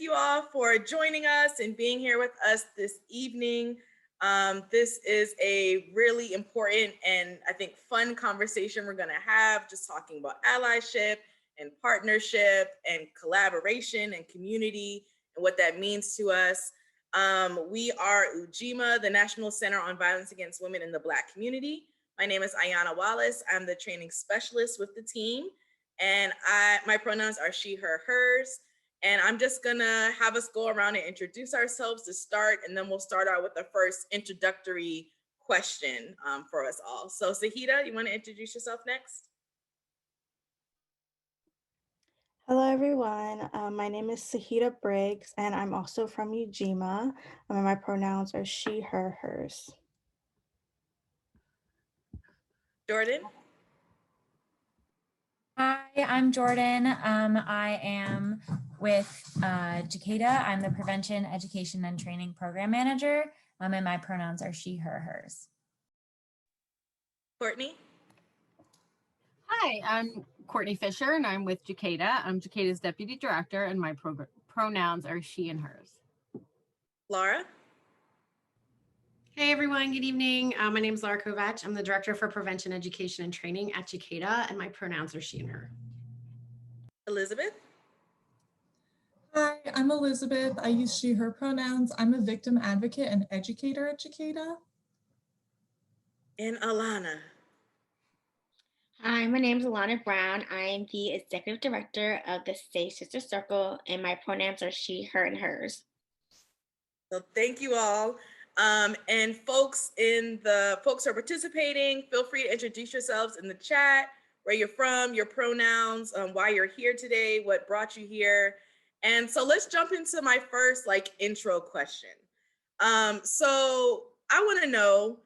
thank you all for joining us and being here with us this evening. This is a really important and I think fun conversation we're going to have, just talking about allyship and partnership and collaboration and community and what that means to us. We are UJIMA, the National Center on Violence Against Women in the Black Community. My name is Ayana Wallace. I'm the training specialist with the team, and my pronouns are she, her, hers. And I'm just gonna have us go around and introduce ourselves to start, and then we'll start out with the first introductory question for us all. So Zahida, you wanna introduce yourself next? Hello, everyone. My name is Sahida Briggs, and I'm also from UJIMA. And my pronouns are she, her, hers. Jordan? Hi, I'm Jordan. I am with Jacada. I'm the Prevention, Education, and Training Program Manager, and my pronouns are she, her, hers. Courtney? Hi, I'm Courtney Fisher, and I'm with Jacada. I'm Jacada's Deputy Director, and my pronouns are she and hers. Laura? Hey everyone, good evening. My name is Laura Kovac. I'm the Director for Prevention, Education, and Training at Jacada, and my pronouns are she and her. Elizabeth? Hi, I'm Elizabeth. I use she, her pronouns. I'm a victim advocate and educator at Jacada. And Alana? Hi, my name is Alana Brown. I am the Executive Director of the Safe Sister Circle, and my pronouns are she, her, and hers. So thank you all. And folks who are participating, feel free to introduce yourselves in the chat, where you're from, your pronouns, why you're here today, what brought you here. And so let's jump into my first intro question. So I want to know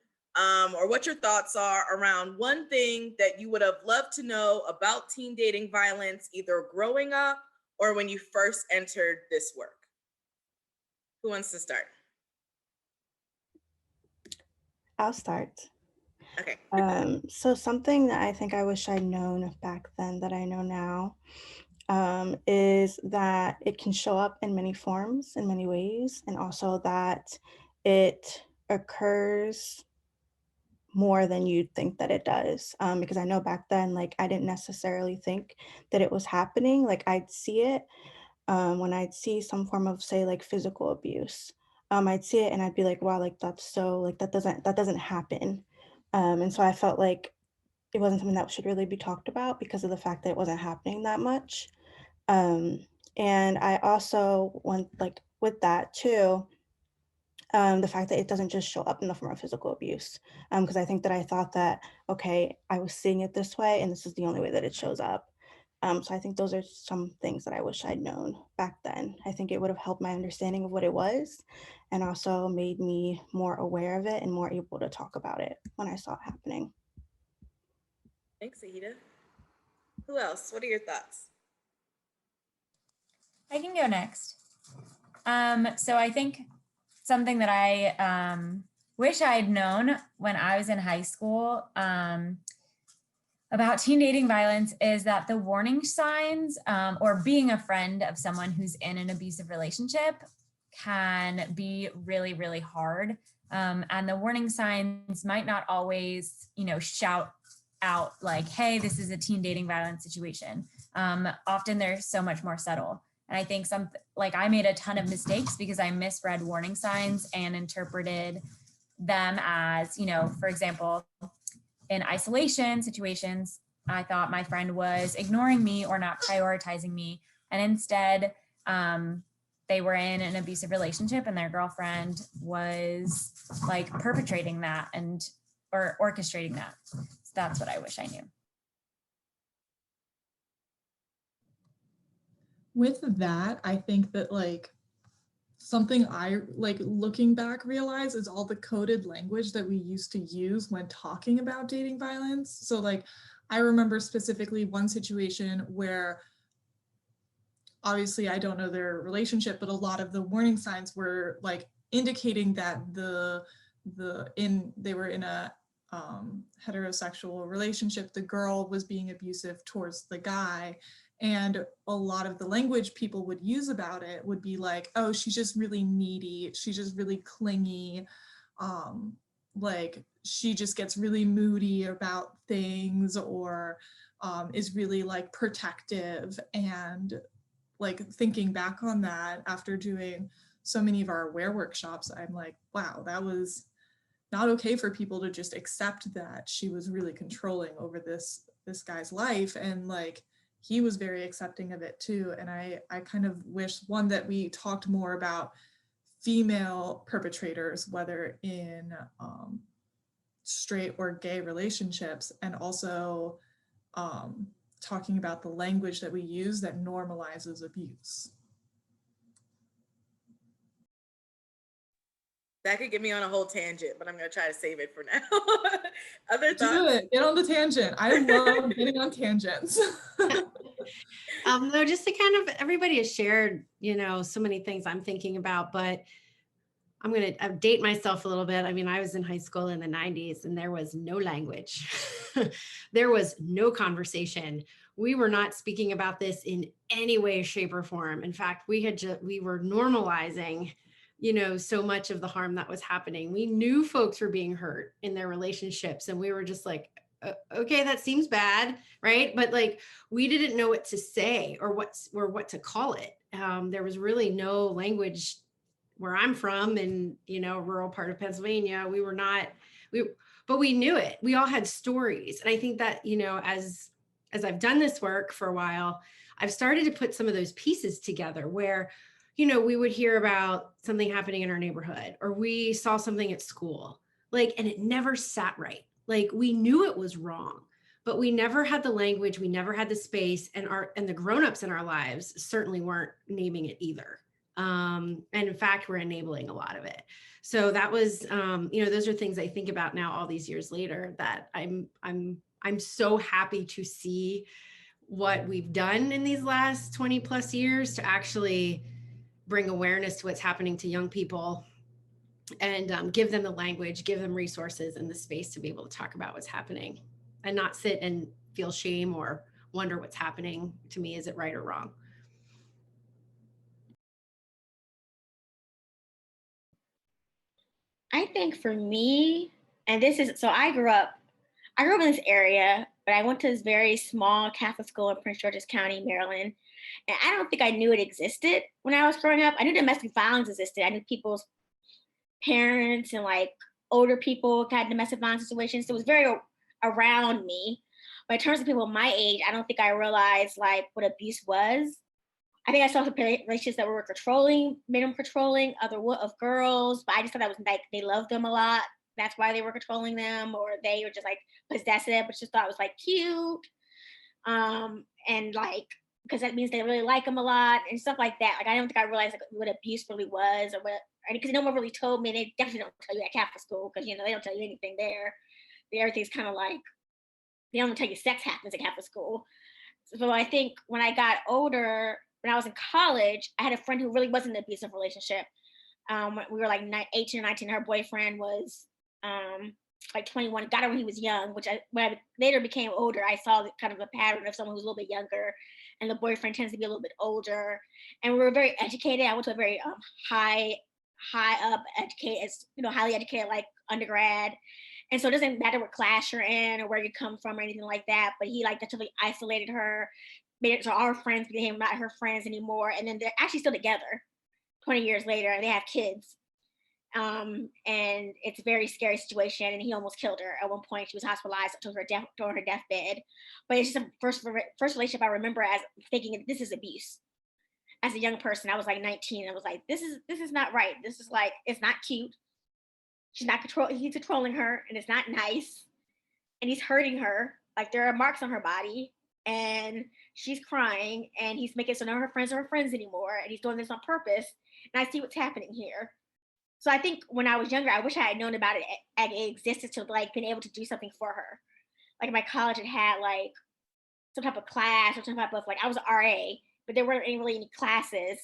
or what your thoughts are around one thing that you would have loved to know about teen dating violence, either growing up or when you first entered this work. Who wants to start? I'll start. Okay. So something that I think I wish I'd known back then that I know now is that it can show up in many forms, in many ways, and also that it occurs more than you'd think that it does. Because I know back then, I didn't necessarily think that it was happening. I'd see it when I'd see some form of, say, physical abuse. I'd see it and I'd be like, wow, that's so, that doesn't happen. And so I felt like it wasn't something that should really be talked about because of the fact that it wasn't happening that much. And I also want, with that too, the fact that it doesn't just show up in the form of physical abuse. Because I think that I thought that, okay, I was seeing it this way and this is the only way that it shows up. So I think those are some things that I wish I'd known back then. I think it would have helped my understanding of what it was and also made me more aware of it and more able to talk about it when I saw it happening. Thanks, Zahida. Who else? What are your thoughts? I can go next. So I think something that I wish I had known when I was in high school about teen dating violence is that the warning signs or being a friend of someone who's in an abusive relationship can be really, really hard. And the warning signs might not always, shout out like, hey, this is a teen dating violence situation. Often they're so much more subtle. And I think I made a ton of mistakes because I misread warning signs and interpreted them as, for example, in isolation situations, I thought my friend was ignoring me or not prioritizing me. And instead, they were in an abusive relationship and their girlfriend was perpetrating that or orchestrating that. So that's what I wish I knew. With that, I think that something I looking back realize is all the coded language that we used to use when talking about dating violence. So I remember specifically one situation where obviously I don't know their relationship, but a lot of the warning signs were indicating that they were in a heterosexual relationship. The girl was being abusive towards the guy. And a lot of the language people would use about it would be like, oh, she's just really needy. She's just really clingy. Like she just gets really moody about things, or is really like protective. And like thinking back on that after doing so many of our AWARE workshops, I'm like, wow, that was not okay for people to just accept that she was really controlling over this guy's life. And like, he was very accepting of it too. And I kind of wish, one, that we talked more about female perpetrators, whether in straight or gay relationships, and also talking about the language that we use that normalizes abuse. That could get me on a whole tangent, but I'm going to try to save it for now. Other thoughts? Do it. Get on the tangent. I love getting on tangents. No, just to kind of, everybody has shared, you know, so many things I'm thinking about, but I'm going to date myself a little bit. I mean, I was in high school in the 90s and there was no language. There was no conversation. We were not speaking about this in any way, shape, or form. In fact, we were normalizing, you know, so much of the harm that was happening. We knew folks were being hurt in their relationships, and we were just like, okay, that seems bad, right? But like, we didn't know what to say or what to call it. There was really no language where I'm from, in, you know, rural part of Pennsylvania. But we knew it. We all had stories. And I think that, you know, as I've done this work for a while, I've started to put some of those pieces together where, you know, we would hear about something happening in our neighborhood, or we saw something at school, like, and it never sat right. Like, we knew it was wrong, but we never had the language, we never had the space, and the grownups in our lives certainly weren't naming it either. And in fact, we're enabling a lot of it. So that was, you know, those are things I think about now, all these years later, that I'm so happy to see what we've done in these last 20 plus years to actually bring awareness to what's happening to young people, and give them the language, give them resources and the space to be able to talk about what's happening, and not sit and feel shame or wonder what's happening to me. Is it right or wrong? I think for me, and this is, so I grew up in this area, but I went to this very small Catholic school in Prince George's County, Maryland. And I don't think I knew it existed when I was growing up. I knew domestic violence existed. I knew people's parents and like older people had domestic violence situations. So it was very around me. But in terms of people my age, I don't think I realized like what abuse was. I think I saw some relationships that were controlling, made them controlling of girls, but I just thought that was like they loved them a lot. That's why they were controlling them, or they were just like possessive, but just thought it was like cute. And like, because that means they really like them a lot and stuff like that. Like, I don't think I realized like what abuse really was, or what, because no one really told me. They definitely don't tell you at Catholic school, because, you know, they don't tell you anything there. Everything's kind of like, they don't tell you sex happens at Catholic school. So I think when I got older, when I was in college, I had a friend who really was in an abusive relationship. We were like 18 or 19. Her boyfriend was like 21, got her when he was young, when I later became older, I saw kind of a pattern of someone who's a little bit younger, and the boyfriend tends to be a little bit older. And we were very educated. I went to a very high up educated, you know, highly educated, like undergrad. And so it doesn't matter what class you're in or where you come from or anything like that. But he like totally isolated her, made it so our friends became not her friends anymore. And then they're actually still together 20 years later, and they have kids. And it's a very scary situation. And he almost killed her at one point. She was hospitalized to her deathbed. But it's just a first relationship I remember as thinking this is abuse. As a young person, I was like 19. I was like, this is not right. This is like, it's not cute. He's controlling her, and it's not nice. And he's hurting her. Like, there are marks on her body, and she's crying, and he's making so none of her friends are her friends anymore. And he's doing this on purpose. And I see what's happening here. So I think when I was younger, I wish I had known about it and it existed, to like been able to do something for her. Like, my college had like some type of class or some type of, like, I was an RA, but there weren't really any classes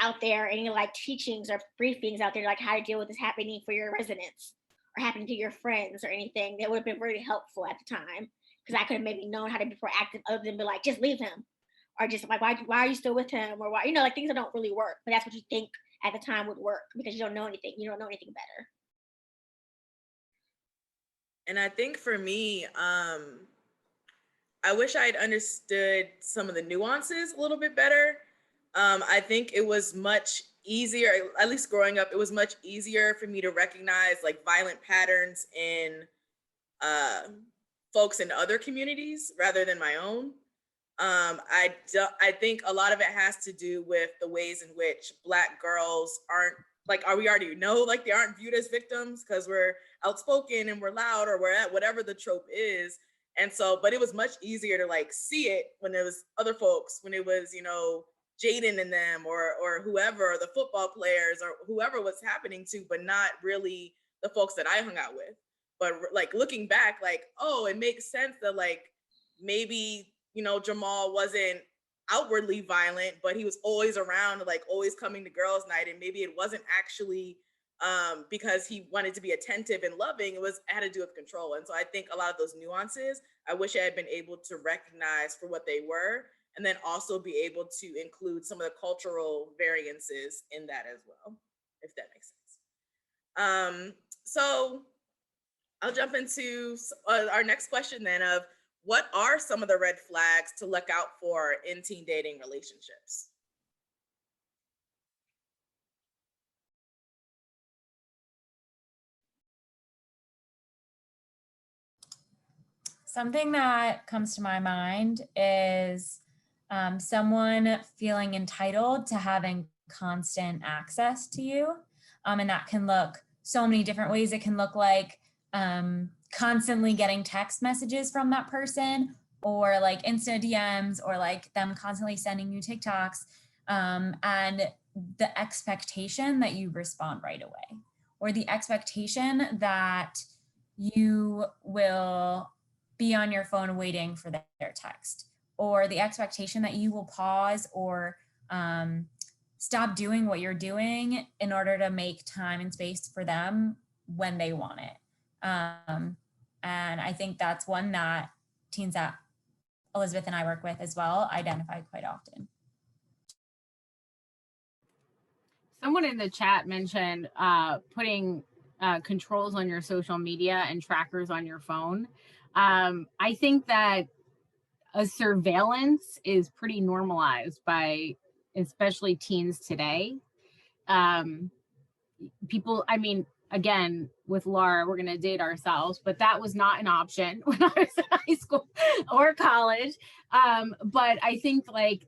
out there, any like teachings or briefings out there, like how to deal with this happening for your residents or happening to your friends or anything. That would have been really helpful at the time, because I could have maybe known how to be proactive, other than be like, just leave him, or just like, why are you still with him, or why, you know, like things that don't really work, but that's what you think at the time would work because you don't know anything. You don't know anything better. And I think for me, I wish I had understood some of the nuances a little bit better. I think it was much easier, at least growing up, it was much easier for me to recognize like violent patterns in uh, folks in other communities rather than my own. I think a lot of it has to do with the ways in which Black girls aren't, like, we already know, like, they aren't viewed as victims because we're outspoken and we're loud, or we're at whatever the trope is. And so, but it was much easier to like see it when there was other folks, when it was, you know, Jaden and them, or whoever, or the football players, or whoever was happening to, but not really the folks that I hung out with. But like looking back, like, oh, it makes sense that like maybe, you know, Jamal wasn't outwardly violent, but he was always around, like always coming to girls' night, and maybe it wasn't actually because he wanted to be attentive and loving. It had to do with control. And so I think a lot of those nuances, I wish I had been able to recognize for what they were, and then also be able to include some of the cultural variances in that as well, if that makes sense. So I'll jump into our next question then of, what are some of the red flags to look out for in teen dating relationships? Something that comes to my mind is someone feeling entitled to having constant access to you. And that can look so many different ways. It can look like constantly getting text messages from that person, or like Insta DMs, or like them constantly sending you TikToks, and the expectation that you respond right away, or the expectation that you will be on your phone waiting for their text, or the expectation that you will pause or stop doing what you're doing in order to make time and space for them when they want it. And I think that's one that teens that Elizabeth and I work with as well identify quite often. Someone in the chat mentioned putting controls on your social media and trackers on your phone. I think that a surveillance is pretty normalized by especially teens today. People, I mean, again, with Laura, we're going to date ourselves, but that was not an option when I was in high school or college. But I think like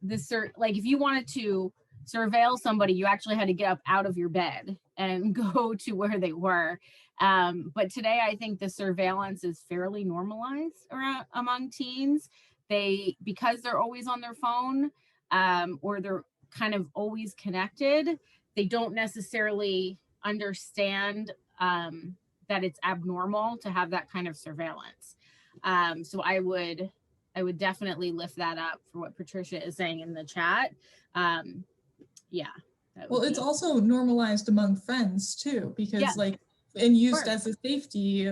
like if you wanted to surveil somebody, you actually had to get up out of your bed and go to where they were. But today, I think the surveillance is fairly normalized among teens. Because they're always on their phone, or they're kind of always connected, they don't necessarily understand that it's abnormal to have that kind of surveillance. So I would definitely lift that up for what Patricia is saying in the chat. Yeah. Well, it's also normalized among friends too, because like, and used as a safety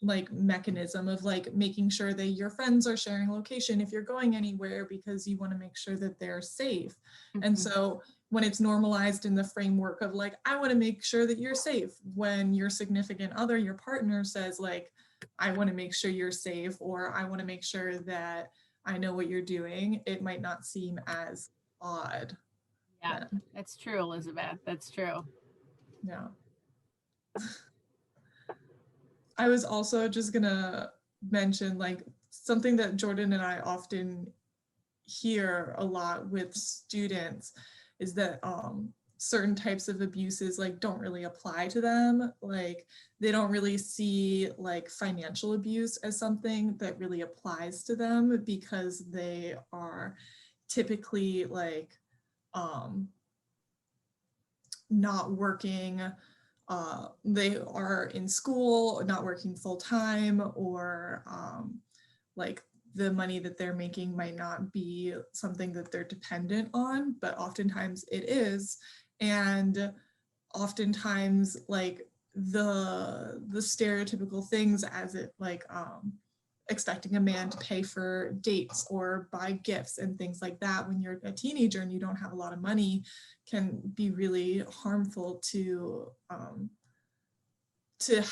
like mechanism of like making sure that your friends are sharing location if you're going anywhere, because you want to make sure that they're safe. And so when it's normalized in the framework of like, I want to make sure that you're safe, when your significant other, your partner says like, I want to make sure you're safe, or I want to make sure that I know what you're doing, it might not seem as odd. Yeah, that's true, Elizabeth. That's true. Yeah. I was also just gonna mention like something that Jordan and I often hear a lot with students is that certain types of abuses like don't really apply to them. Like they don't really see like financial abuse as something that really applies to them, because they are typically like not working, they are in school, not working full time, or like the money that they're making might not be something that they're dependent on, but oftentimes it is. And oftentimes like the stereotypical things as it like expecting a man to pay for dates or buy gifts and things like that when you're a teenager and you don't have a lot of money can be really harmful to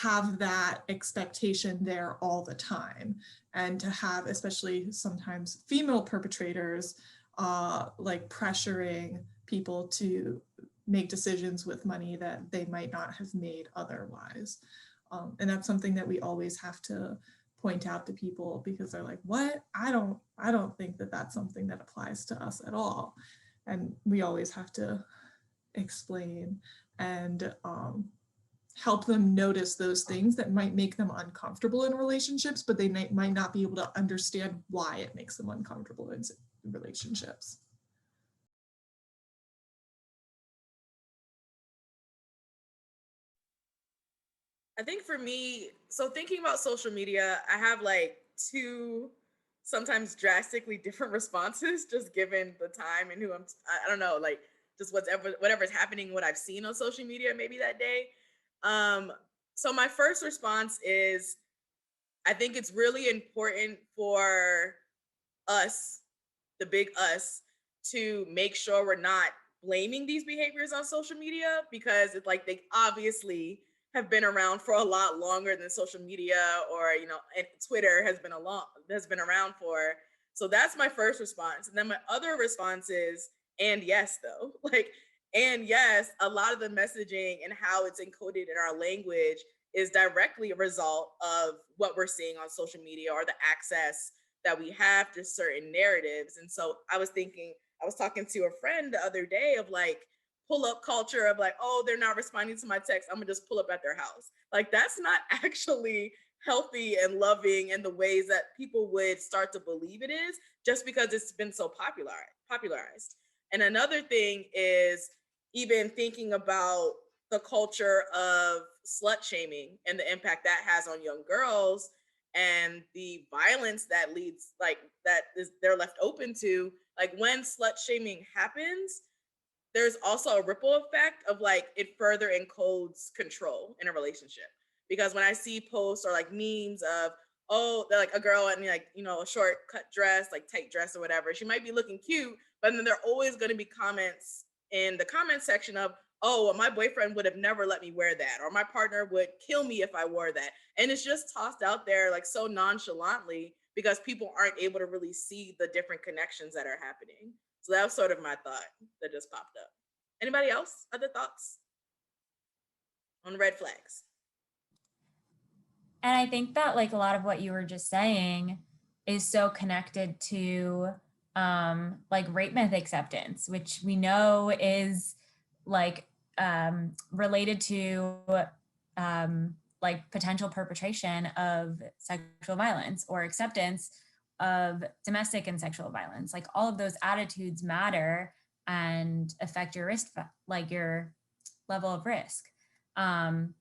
have that expectation there all the time, and to have, especially sometimes female perpetrators, like pressuring people to make decisions with money that they might not have made otherwise. And that's something that we always have to point out to people, because they're like, what? I don't think that that's something that applies to us at all. And we always have to explain and help them notice those things that might make them uncomfortable in relationships, but they might not be able to understand why it makes them uncomfortable in relationships. I think for me, so thinking about social media, I have like two sometimes drastically different responses, just given the time and who I don't know, like just whatever's happening, what I've seen on social media maybe that day. So my first response is, I think it's really important for us, the big us, to make sure we're not blaming these behaviors on social media, because it's like they obviously have been around for a lot longer than social media, or and Twitter has been around for. So that's my first response. And then my other response is, and yes, though, like, and yes, a lot of the messaging and how it's encoded in our language is directly a result of what we're seeing on social media, or the access that we have to certain narratives. And so I was talking to a friend the other day of like pull-up culture of like, oh, they're not responding to my text, I'm gonna just pull up at their house. Like, that's not actually healthy and loving in the ways that people would start to believe it is, just because it's been so popularized. And another thing is even thinking about the culture of slut shaming and the impact that has on young girls, and the violence that leads, like, they're left open to. Like, when slut shaming happens, there's also a ripple effect of like it further encodes control in a relationship. Because when I see posts or like memes of, oh, they're like a girl in like, a short cut dress, like tight dress or whatever, she might be looking cute, but then there are always going to be comments in the comment section of, oh, well, my boyfriend would have never let me wear that, or my partner would kill me if I wore that. And it's just tossed out there like so nonchalantly, because people aren't able to really see the different connections that are happening. So that was sort of my thought that just popped up. Anybody else? Other thoughts on red flags? And I think that like a lot of what you were just saying is so connected to like rape myth acceptance, which we know is like related to like potential perpetration of sexual violence, or acceptance of domestic and sexual violence. Like, all of those attitudes matter and affect your risk, like your level of risk. And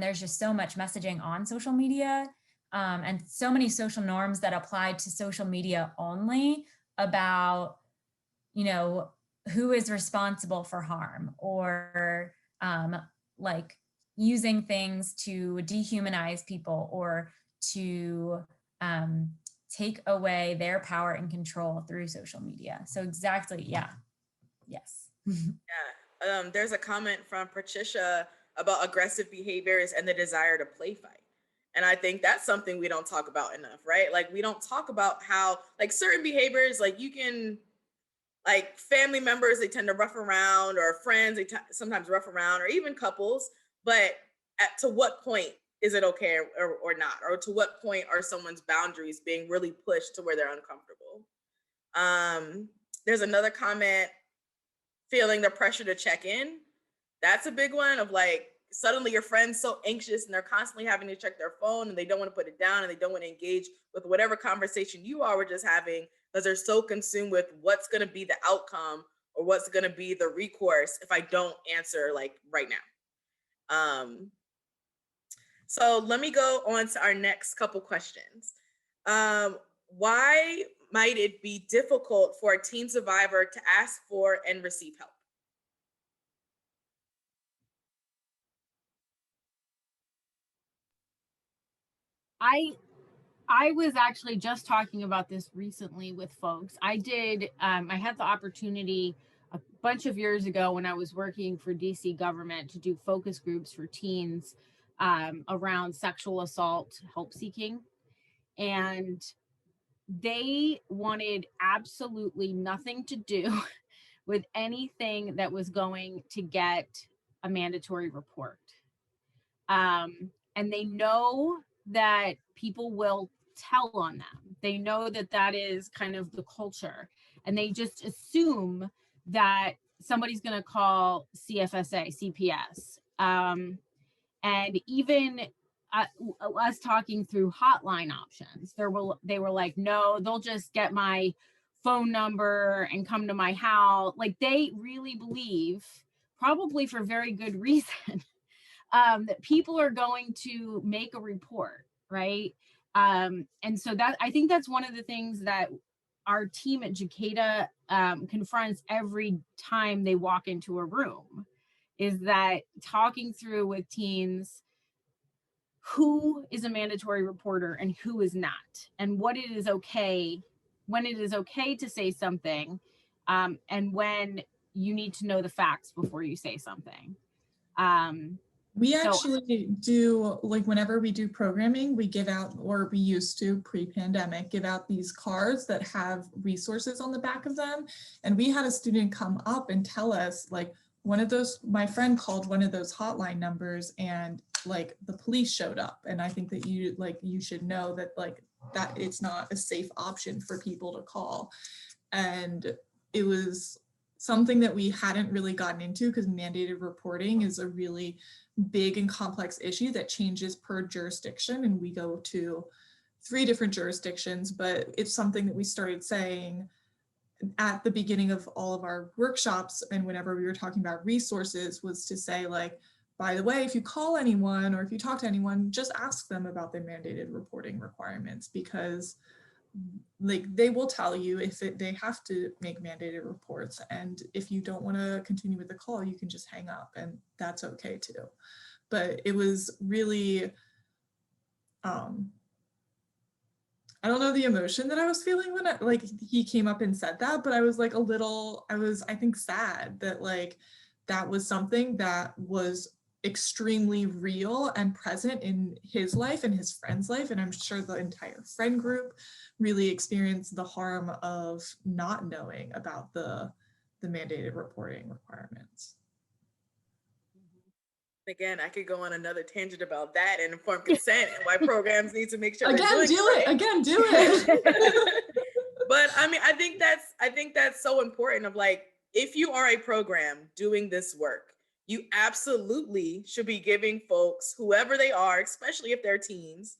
there's just so much messaging on social media, and so many social norms that apply to social media only about, who is responsible for harm, or like using things to dehumanize people, or to take away their power and control through social media. So exactly, yeah, yes. Yeah, there's a comment from Patricia about aggressive behaviors and the desire to play fight. And I think that's something we don't talk about enough, right? Like, we don't talk about how like certain behaviors, like you can, like family members, they tend to rough around, or friends, they sometimes rough around, or even couples. But to what point is it okay or not? Or to what point are someone's boundaries being really pushed to where they're uncomfortable? There's another comment, feeling the pressure to check in. That's a big one, of like, suddenly your friend's so anxious and they're constantly having to check their phone, and they don't want to put it down, and they don't want to engage with whatever conversation you all were just having, because they're so consumed with what's going to be the outcome, or what's going to be the recourse if I don't answer like right now. So let me go on to our next couple questions. Why might it be difficult for a teen survivor to ask for and receive help? I was actually just talking about this recently with folks. I had the opportunity a bunch of years ago when I was working for DC government to do focus groups for teens around sexual assault help seeking. And they wanted absolutely nothing to do with anything that was going to get a mandatory report. And they know that people will tell on them. They know that that is kind of the culture. And they just assume that somebody's going to call CFSA, CPS. And even us talking through hotline options, they were like, no, they'll just get my phone number and come to my house. Like, they really believe, probably for very good reason, that people are going to make a report, right? And so that, I think that's one of the things that our team at Jacada confronts every time they walk into a room, is that talking through with teens who is a mandatory reporter and who is not, and what it is okay, when it is okay to say something, and when you need to know the facts before you say something. We actually do, like, whenever we do programming, we give out, or we used to pre-pandemic, give out these cards that have resources on the back of them. And we had a student come up and tell us, like, one of those, my friend called one of those hotline numbers and like the police showed up. And I think that you should know that, like, that it's not a safe option for people to call. And it was something that we hadn't really gotten into, because mandated reporting is a really big and complex issue that changes per jurisdiction. And we go to 3 different jurisdictions, but it's something that we started saying at the beginning of all of our workshops. And whenever we were talking about resources, was to say, like, by the way, if you call anyone or if you talk to anyone, just ask them about their mandated reporting requirements, because like they will tell you if they have to make mandated reports. And if you don't want to continue with the call, you can just hang up, and that's okay too. But it was really, I don't know the emotion that I was feeling when he came up and said that, but I was like I think sad that like that was something that was extremely real and present in his life and his friend's life. And I'm sure the entire friend group really experienced the harm of not knowing about the mandated reporting requirements. Again, I could go on another tangent about that and informed consent and why programs need to make sure Again, they're doing do it. Again, do it. But I mean, I think that's so important, of like, if you are a program doing this work, you absolutely should be giving folks, whoever they are, especially if they're teens,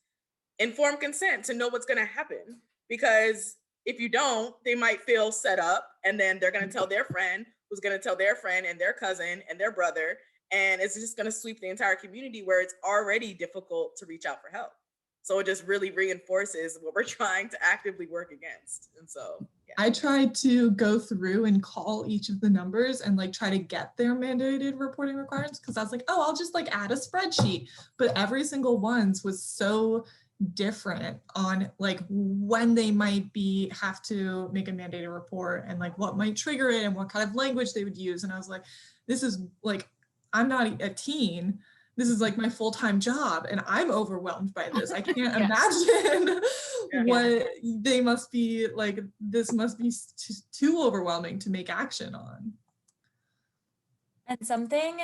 informed consent to know what's going to happen. Because if you don't, they might feel set up, and then they're going to tell their friend, who's going to tell their friend and their cousin and their brother, and it's just going to sweep the entire community where it's already difficult to reach out for help. So it just really reinforces what we're trying to actively work against. And so, yeah. I tried to go through and call each of the numbers and like try to get their mandated reporting requirements, because I was like, oh, I'll just like add a spreadsheet. But every single one's was so different on like when they might have to make a mandated report, and like what might trigger it and what kind of language they would use. And I was like, this is like, I'm not a teen. This is like my full-time job, and I'm overwhelmed by this. I can't imagine what they must be like. This must be too overwhelming to make action on. And something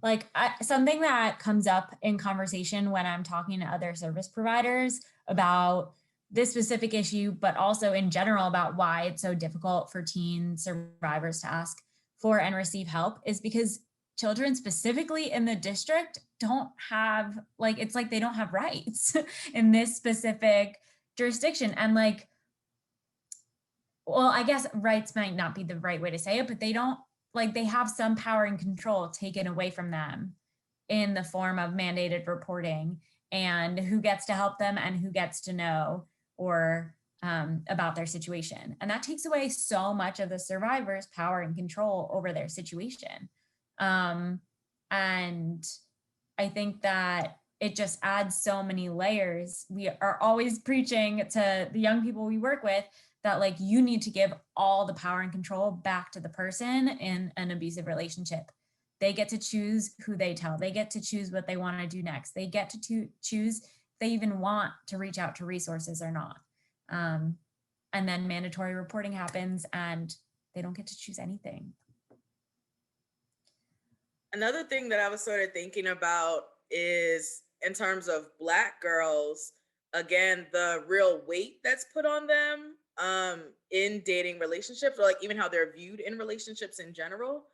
that comes up in conversation when I'm talking to other service providers about this specific issue, but also in general about why it's so difficult for teen survivors to ask for and receive help, is because children specifically in the district don't have, like, it's like they don't have rights in this specific jurisdiction. And like, well, I guess rights might not be the right way to say it, but they don't, like, they have some power and control taken away from them in the form of mandated reporting, and who gets to help them and who gets to know or about their situation. And that takes away so much of the survivor's power and control over their situation. And I think that it just adds so many layers. We are always preaching to the young people we work with that like you need to give all the power and control back to the person in an abusive relationship. They get to choose who they tell. They get to choose what they want to do next. They get to choose if they even want to reach out to resources or not. And then mandatory reporting happens and they don't get to choose anything. Another thing that I was sort of thinking about is in terms of Black girls, again, the real weight that's put on them in dating relationships, or like even how they're viewed in relationships in general.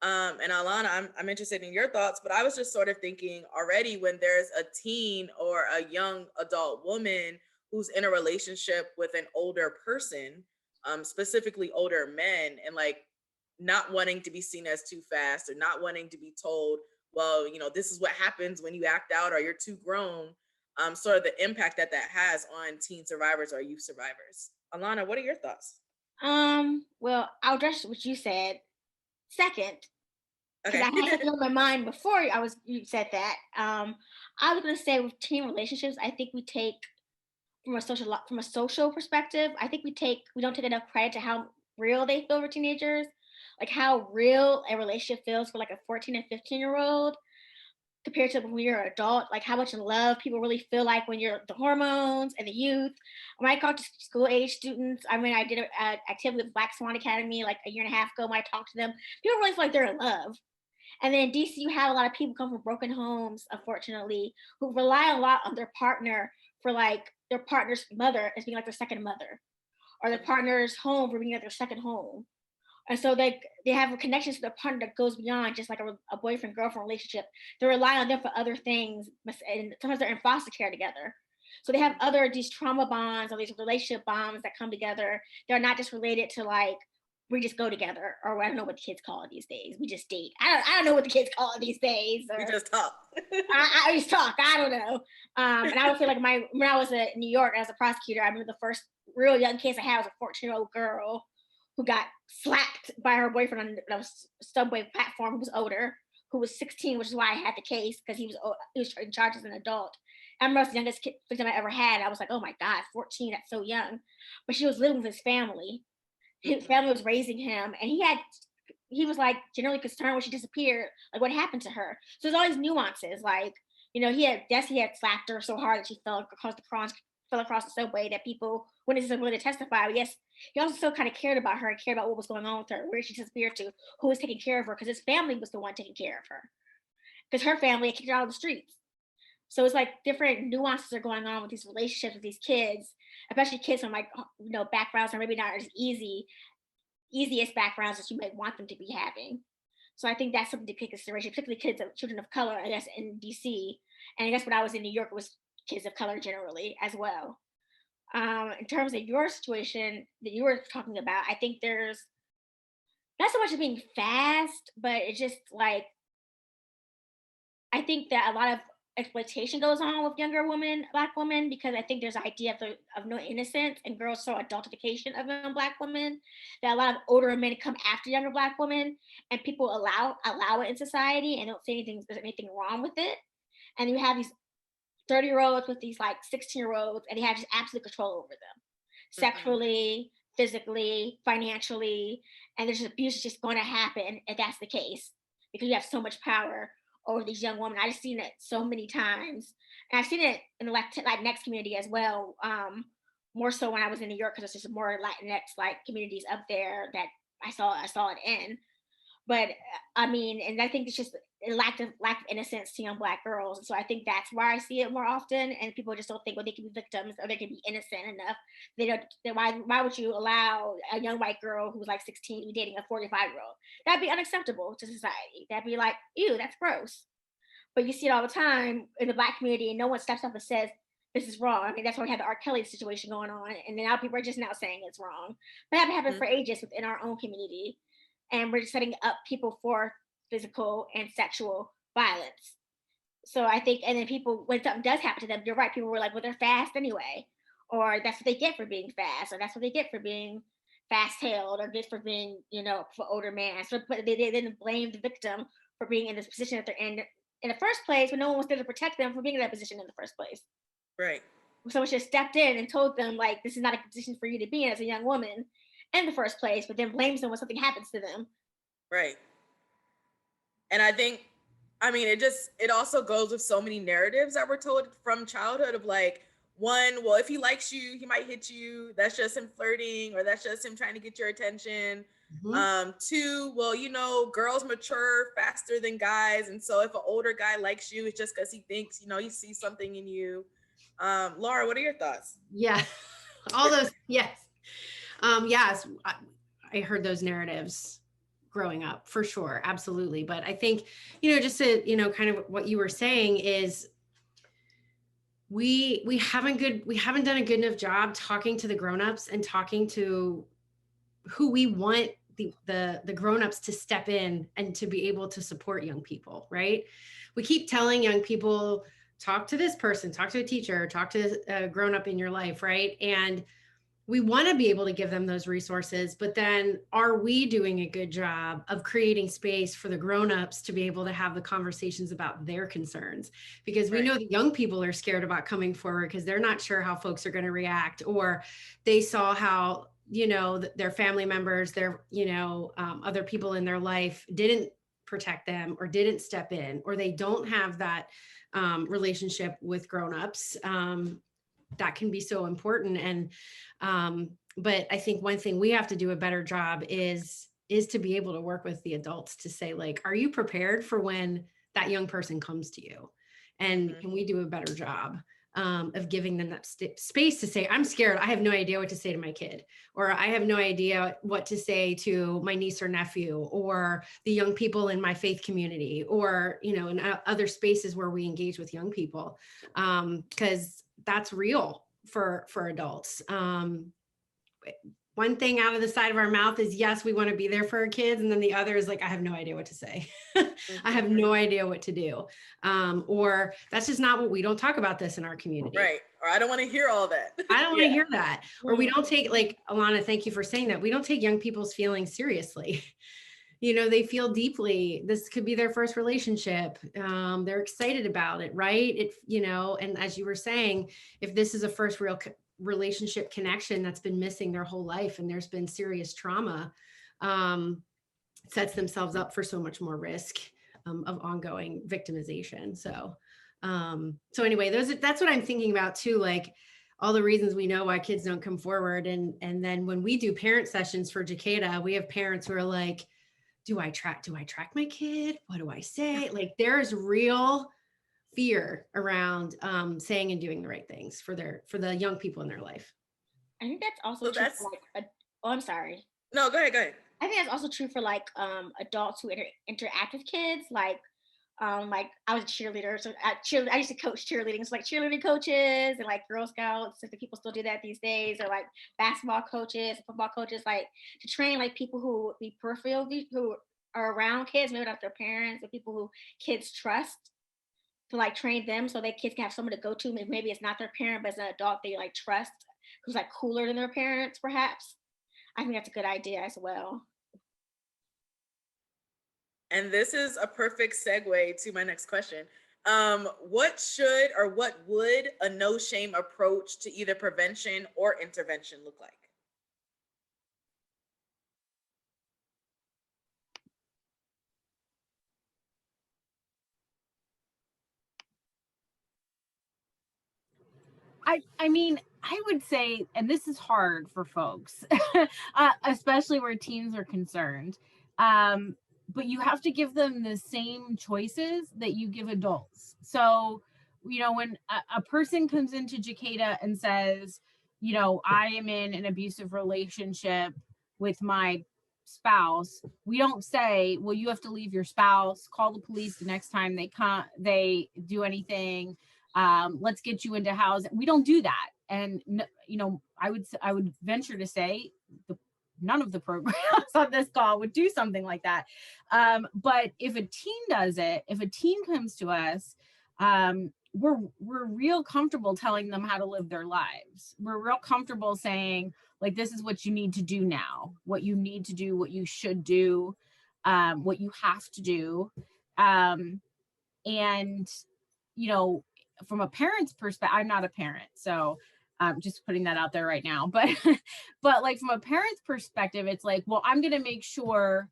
And Alana, I'm interested in your thoughts, but I was just sort of thinking already when there's a teen or a young adult woman who's in a relationship with an older person, specifically older men, and like not wanting to be seen as too fast or not wanting to be told, well, you know, this is what happens when you act out or you're too grown, sort of the impact that that has on teen survivors or youth survivors. Alana, what are your thoughts? Well, I'll address what you said second, because Okay. I had something on my mind before you said that. I was gonna say with teen relationships, I think we take from a social perspective, I think we don't take enough credit to how real they feel for teenagers, like how real a relationship feels for like a 14 and 15-year-old compared to when you're an adult, like how much in love people really feel like when you're the hormones and the youth. When I talk to school age students, I mean, I did an activity with Black Swan Academy like a year and a half ago. When I talked to them, people really feel like they're in love. And then in DC, you have a lot of people come from broken homes, unfortunately, who rely a lot on their partner for like their partner's mother as being like their second mother, or their partner's home for being like their second home. And so they have a connection to their partner that goes beyond just like a boyfriend girlfriend relationship. They rely on them for other things, and sometimes they're in foster care together. So they have these trauma bonds or these relationship bonds that come together. They're not just related to like we just go together, or I don't know what the kids call it these days. We just date. I don't know what the kids call it these days. We just talk. I just talk. I don't know. And I would feel like when I was in New York as a prosecutor, I remember the first real young case I had was a 14-year-old girl who got slapped by her boyfriend on a subway platform, who was older, who was 16, which is why I had the case, because he was in charge as an adult. I remember it was the youngest victim I ever had. I was like, oh my God, 14, that's so young. But she was living with his family. His family was raising him, and he was like generally concerned when she disappeared, like what happened to her. So there's all these nuances, like, you know, he had slapped her so hard that she fell across the subway, that people witnesses are willing to testify. But yes, he also still kind of cared about her and cared about what was going on with her, where she disappeared to, who was taking care of her, because his family was the one taking care of her, because her family had kicked her out of the streets. So it's like different nuances are going on with these relationships with these kids, especially kids from like, you know, backgrounds are maybe not as easiest backgrounds that you might want them to be having. So I think that's something to take consideration, particularly children of color, I guess, in DC. And I guess when I was in New York, it was kids of color generally as well. In terms of your situation that you were talking about, I think there's not so much of being fast, but it's just like, I think that a lot of exploitation goes on with younger women, Black women, because I think there's an idea of no innocence, and girls show adultification of young Black women. That a lot of older men come after younger Black women, and people allow it in society and don't say there's anything wrong with it. And you have these 30-year-olds with these like 16-year-olds, and they have just absolute control over them, sexually, physically, financially, and there's abuse is just going to happen if that's the case, because you have so much power over these young women. I've seen it so many times, and I've seen it in the Latinx community as well. More so when I was in New York, because there's just more Latinx like communities up there that I saw it in. But I mean, and I think it's just a lack of innocence to young Black girls. And so I think that's why I see it more often. And people just don't think, well, they can be victims or they can be innocent enough. They don't. Then why would you allow a young white girl who was like 16 to be dating a 45-year-old? That'd be unacceptable to society. That'd be like, ew, that's gross. But you see it all the time in the Black community, and no one steps up and says this is wrong. I mean, that's why we have the R. Kelly situation going on, and then now people are just now saying it's wrong. But that happened for ages within our own community. And we're setting up people for physical and sexual violence. So I think, and then people, when something does happen to them, you're right, people were like, well, they're fast anyway, or that's what they get for being fast, or that's what they get for being fast-tailed, or get for being, you know, for older man. So but they didn't blame the victim for being in this position that they're in in the first place, but no one was there to protect them from being in that position in the first place. Right. Someone should have stepped in and told them, like, this is not a position for you to be in as a young woman in the first place, but then blames them when something happens to them. Right. And I think, I mean, it also goes with so many narratives that were told from childhood of like, one, well, if he likes you, he might hit you. That's just him flirting, or that's just him trying to get your attention. Two, well, you know, girls mature faster than guys. And so if an older guy likes you, it's just because he thinks, you know, he sees something in you. Laura, what are your thoughts? Yeah, all those, yes. Yes, I heard those narratives growing up for sure. Absolutely. But I think, you know, just to, you know, kind of what you were saying is we haven't done a good enough job talking to the grownups and talking to who we want the grownups to step in and to be able to support young people, right? We keep telling young people, talk to this person, talk to a teacher, talk to a grown up in your life, right? And we want to be able to give them those resources, but then are we doing a good job of creating space for the grownups to be able to have the conversations about their concerns? Because we know that young people are scared about coming forward because they're not sure how folks are going to react, or they saw how, you know, their family members, their, you know, other people in their life didn't protect them or didn't step in, or they don't have that relationship with grownups. That can be so important. And, but I think one thing we have to do a better job is to be able to work with the adults to say, like, are you prepared for when that young person comes to you? And can we do a better job of giving them that space to say, I'm scared. I have no idea what to say to my kid, or I have no idea what to say to my niece or nephew, or the young people in my faith community, or, you know, in other spaces where we engage with young people. Because that's real for adults. One thing out of the side of our mouth is, yes, we want to be there for our kids. And then the other is like, I have no idea what to say. I have no idea what to do. Or that's just not what we don't talk about this in our community. Right. Or I don't want to hear all that. I don't want to hear that. Or we don't take, like, Alana, thank you for saying that. We don't take young people's feelings seriously. You know, they feel deeply. This could be their first relationship. They're excited about it, right? It, you know, and as you were saying, if this is a first real relationship connection that's been missing their whole life and there's been serious trauma, sets themselves up for so much more risk of ongoing victimization. So anyway, that's what I'm thinking about too. Like, all the reasons we know why kids don't come forward. And then when we do parent sessions for Jacada, we have parents who are like, do I track my kid? What do I say? Like, there's real fear around saying and doing the right things for the young people in their life. I think that's also true for like, oh, I'm sorry. No, go ahead. I think that's also true for like adults who interact with kids. Like I was a cheerleader, so I used to coach cheerleading, so like cheerleading coaches and like Girl Scouts, if the people still do that these days, or like basketball coaches, football coaches, like to train like people who be peripheral, who are around kids, maybe not their parents, or people who kids trust, to like train them so that kids can have someone to go to. Maybe it's not their parent, but it's an adult they like trust, who's like cooler than their parents, perhaps. I think that's a good idea as well. And this is a perfect segue to my next question. What should or what would a no shame approach to either prevention or intervention look like? I mean, I would say, and this is hard for folks, especially where teens are concerned, but you have to give them the same choices that you give adults. So, you know, when a person comes into Jacada and says, you know, I am in an abusive relationship with my spouse, we don't say, well, you have to leave your spouse, call the police the next time they do anything. Let's get you into housing. We don't do that. And, you know, I would venture to say none of the programs on this call would do something like that. But if a teen does it, if a teen comes to us, we're real comfortable telling them how to live their lives. We're real comfortable saying, like, this is what you need to do now, what you need to do, what you should do, what you have to do. And, you know, from a parent's perspective, I'm not a parent, so just putting that out there right now. But but like from a parent's perspective, it's like, well, I'm going to make sure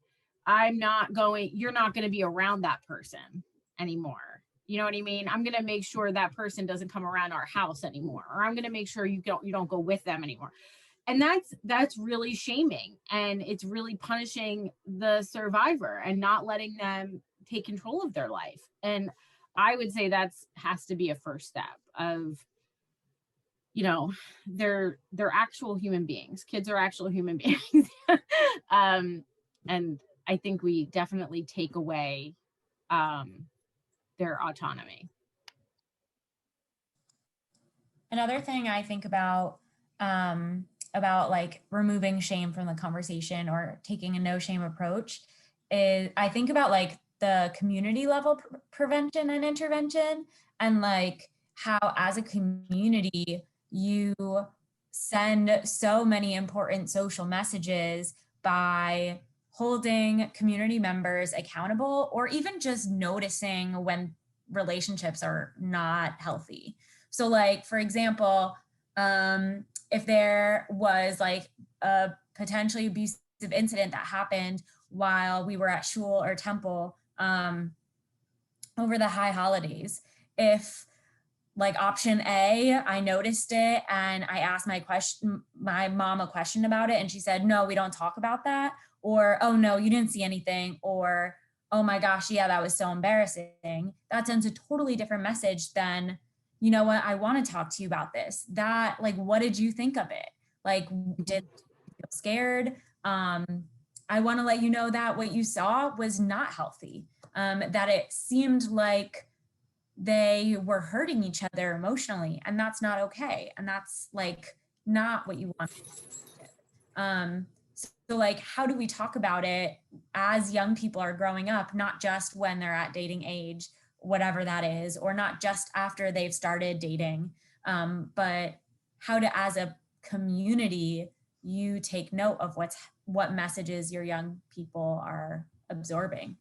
you're not going to be around that person anymore. You know what I mean? I'm going to make sure that person doesn't come around our house anymore, or I'm going to make sure you don't go with them anymore. And that's really shaming, and it's really punishing the survivor and not letting them take control of their life. And I would say that's has to be a first step of, you know, they're actual human beings. Kids are actual human beings. And I think we definitely take away their autonomy. Another thing I think about like removing shame from the conversation or taking a no shame approach is I think about like the community level prevention and intervention, and like how as a community you send so many important social messages by holding community members accountable, or even just noticing when relationships are not healthy. So like, for example, if there was like a potentially abusive incident that happened while we were at shul or temple over the high holidays, if like option A, I noticed it and I asked my mom a question about it, and she said, no, we don't talk about that. Or, oh no, you didn't see anything. Or, oh my gosh, yeah, that was so embarrassing. That sends a totally different message than, you know what, I want to talk to you about this. That, like, what did you think of it? Like, did you feel scared? I want to let you know that what you saw was not healthy, that it seemed like they were hurting each other emotionally, and that's not okay. And that's like not what you want. So like, how do we talk about it as young people are growing up, not just when they're at dating age, whatever that is, or not just after they've started dating, but how to, as a community, you take note of what messages your young people are absorbing.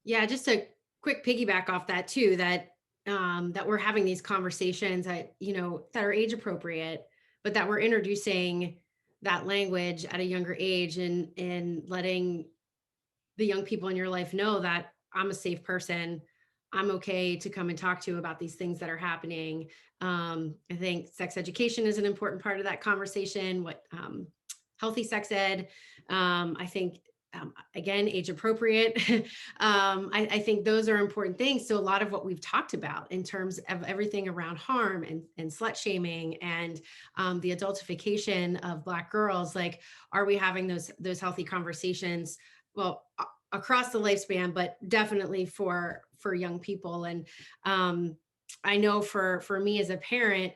Yeah, just a quick piggyback off that too, that that we're having these conversations that, you know, that are age appropriate, but that we're introducing that language at a younger age, and letting the young people in your life know that I'm a safe person. I'm okay to come and talk to you about these things that are happening. I think sex education is an important part of that conversation. What healthy sex ed. I think again, age appropriate. I think those are important things. So a lot of what we've talked about in terms of everything around harm and slut shaming and the adultification of Black girls, like, are we having those healthy conversations? Well, across the lifespan, but definitely for young people. And I know for me as a parent,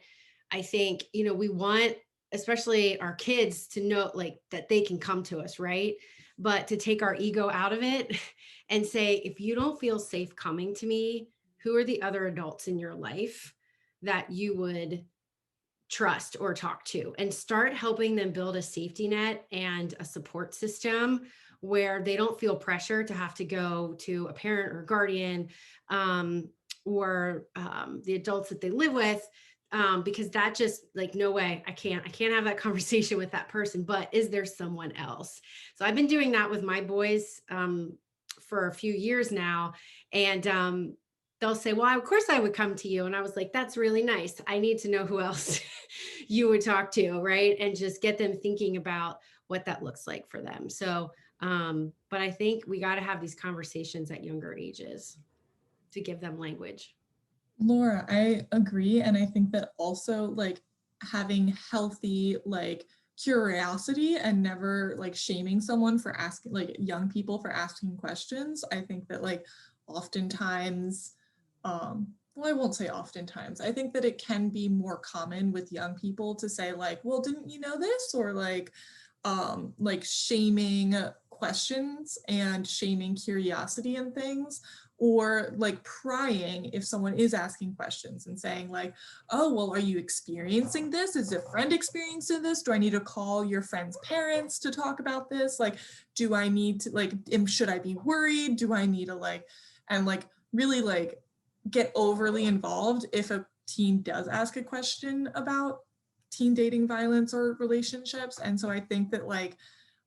I think, you know, we want, especially our kids, to know like that they can come to us, right? But to take our ego out of it and say, if you don't feel safe coming to me, who are the other adults in your life that you would trust or talk to? And start helping them build a safety net and a support system where they don't feel pressure to have to go to a parent or guardian or the adults that they live with, because that just, like, no way, I can't have that conversation with that person. But is there someone else? So I've been doing that with my boys for a few years now, and they'll say, well, of course I would come to you. And I was like, that's really nice. I need to know who else you would talk to, right? And just get them thinking about what that looks like for them. So, but I think we got to have these conversations at younger ages to give them language. Laura, I agree. And I think that also, like, having healthy, like, curiosity and never like shaming someone for asking, like young people for asking questions. I think that, like, oftentimes, well, I won't say oftentimes, I think that it can be more common with young people to say, like, well, didn't you know this? Or like shaming questions and shaming curiosity and things, or like prying if someone is asking questions and saying, like, oh, well, are you experiencing this? Is a friend experiencing this? Do I need to call your friend's parents to talk about this? Like, do I need to, like, should I be worried? Do I need to, like, and like really like get overly involved if a teen does ask a question about teen dating violence or relationships. And so I think that like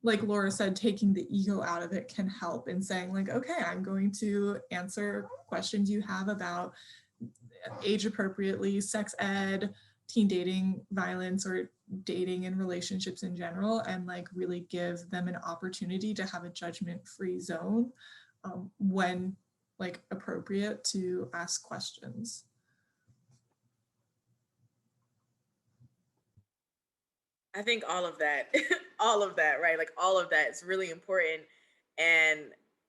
Laura said, taking the ego out of it can help in saying like, okay, I'm going to answer questions you have about age appropriately sex ed, teen dating violence, or dating and relationships in general, and like really give them an opportunity to have a judgment-free zone when like appropriate to ask questions. I think all of that, all of that, right? Like all of that is really important. And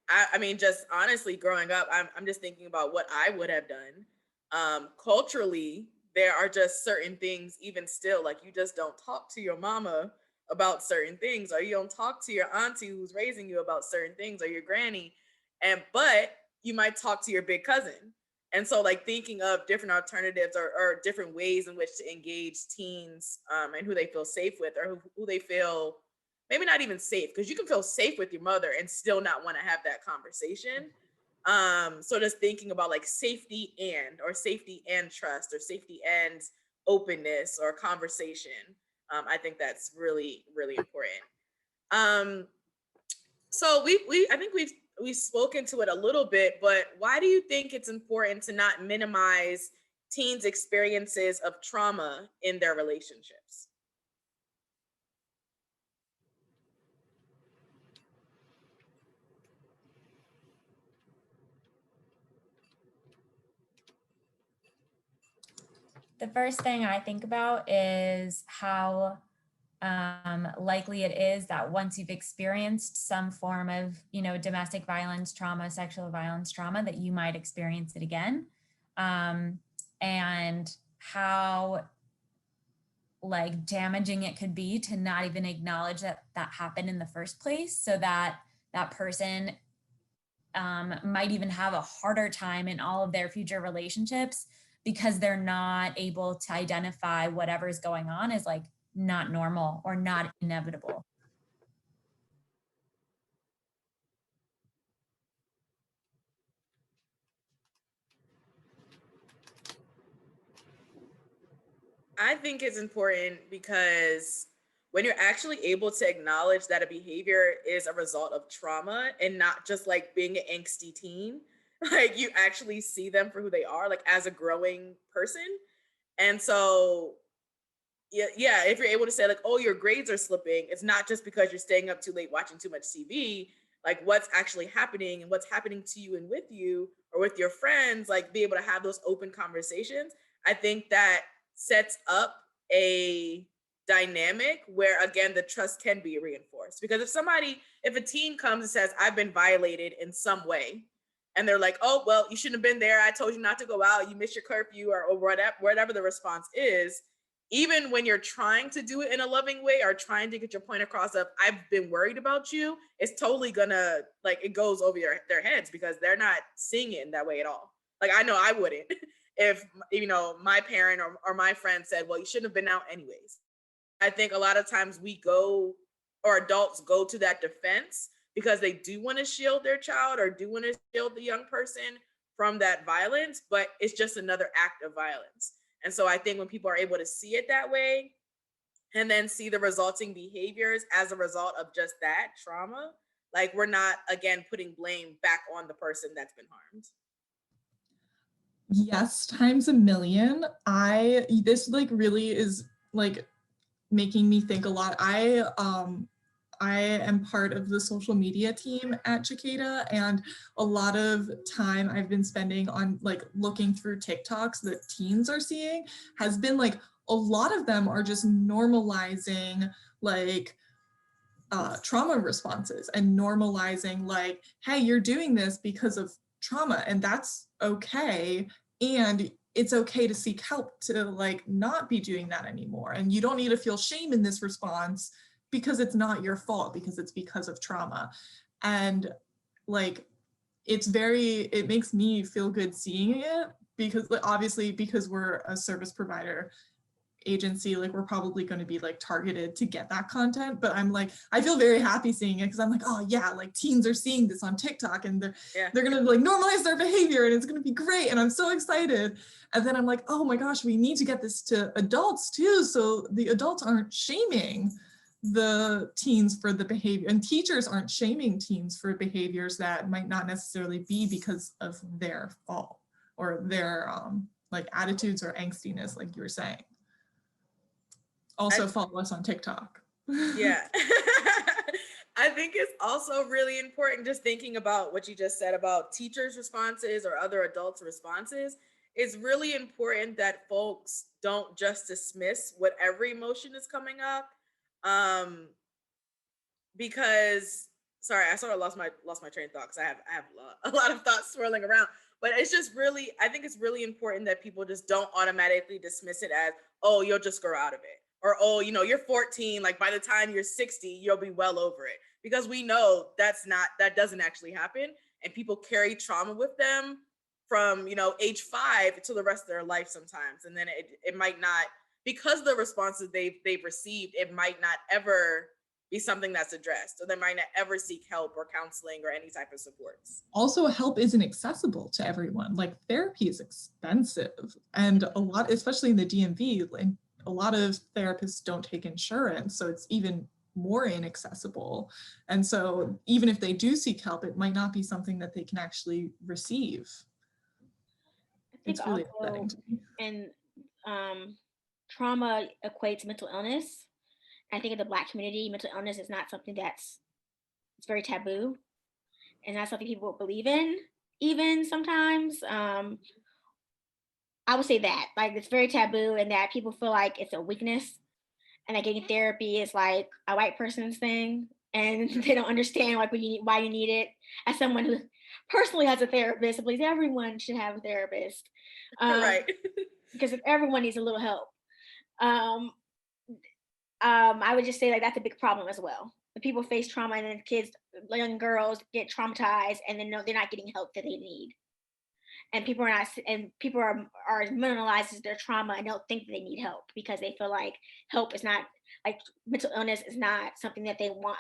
I mean, just honestly, growing up, I'm just thinking about what I would have done. Culturally, there are just certain things, even still, like you just don't talk to your mama about certain things, or you don't talk to your auntie who's raising you about certain things, or your granny. But you might talk to your big cousin. And so like thinking of different alternatives, or different ways in which to engage teens, and who they feel safe with, or who they feel maybe not even safe, because you can feel safe with your mother and still not want to have that conversation. So just thinking about like safety and trust, or safety and openness or conversation. I think that's really, really important. So I think we've spoken to it a little bit, but why do you think it's important to not minimize teens' experiences of trauma in their relationships? The first thing I think about is how likely it is that once you've experienced some form of, domestic violence trauma, sexual violence trauma, that you might experience it again. And how like damaging it could be to not even acknowledge that that happened in the first place, so that that person might even have a harder time in all of their future relationships, because they're not able to identify whatever's going on as like not normal or not inevitable. I think it's important because when you're actually able to acknowledge that a behavior is a result of trauma and not just like being an angsty teen, like you actually see them for who they are, like as a growing person. And so yeah, if you're able to say like, oh, your grades are slipping, it's not just because you're staying up too late watching too much TV. Like what's actually happening and what's happening to you and with you or with your friends, like be able to have those open conversations. I think that sets up a dynamic where again the trust can be reinforced. Because if a teen comes and says, I've been violated in some way, and they're like, oh, well, you shouldn't have been there, I told you not to go out, you missed your curfew, or whatever the response is, even when you're trying to do it in a loving way or trying to get your point across of I've been worried about you, it's totally gonna like it goes over their heads because they're not seeing it in that way at all. Like I know I wouldn't if my parent or my friend said, well, you shouldn't have been out anyways. I think a lot of times adults go to that defense because they do want to shield their child or do want to shield the young person from that violence, but it's just another act of violence. And so I think when people are able to see it that way and then see the resulting behaviors as a result of just that trauma, like we're not, again, putting blame back on the person that's been harmed. Yes, times a million. This like really is like making me think a lot. I am part of the social media team at Cicada, and a lot of time I've been spending on like looking through TikToks that teens are seeing has been like a lot of them are just normalizing like trauma responses and normalizing like, hey, you're doing this because of trauma and that's okay. And it's okay to seek help to like not be doing that anymore. And you don't need to feel shame in this response because it's not your fault, because it's because of trauma. And like, it makes me feel good seeing it because obviously because we're a service provider, agency, like we're probably going to be like targeted to get that content, but I'm like, I feel very happy seeing it, because I'm like, oh yeah, like teens are seeing this on TikTok and they're going to like normalize their behavior and it's going to be great, and I'm so excited. And then I'm like, oh my gosh, we need to get this to adults too, so the adults aren't shaming the teens for the behavior, and teachers aren't shaming teens for behaviors that might not necessarily be because of their fault or their like attitudes or angstiness, like you were saying. Also follow us on TikTok. Yeah. I think it's also really important, just thinking about what you just said about teachers' responses or other adults' responses. It's really important that folks don't just dismiss whatever emotion is coming up. Because sorry, I sort of lost my train of thought, because I have a lot of thoughts swirling around. But it's just really, I think it's really important that people just don't automatically dismiss it as, oh, you'll just grow out of it. Or, oh, you know, you're 14, like by the time you're 60, you'll be well over it. Because we know that doesn't actually happen. And people carry trauma with them from, you know, age 5 to the rest of their life sometimes. And then it might not, because the responses they've received, it might not ever be something that's addressed, or they might not ever seek help or counseling or any type of supports. Also, help isn't accessible to everyone. Like therapy is expensive, and a lot, especially in the DMV, a lot of therapists don't take insurance, so it's even more inaccessible. And so even if they do seek help, it might not be something that they can actually receive. It's really upsetting to me. And trauma equates mental illness. I think in the Black community, mental illness is not something it's very taboo, and not something people believe in, even sometimes. I would say that, like, it's very taboo, and that people feel like it's a weakness, and that getting therapy is like a white person's thing, and they don't understand like why you need it. As someone who personally has a therapist, I believe everyone should have a therapist, Right. because if everyone needs a little help. I would just say like that's a big problem as well. The people face trauma, and then kids, young girls, get traumatized, and then they're not getting help that they need. And people are minimalizes their trauma and don't think that they need help, because they feel like help is not, like, mental illness is not something that they want,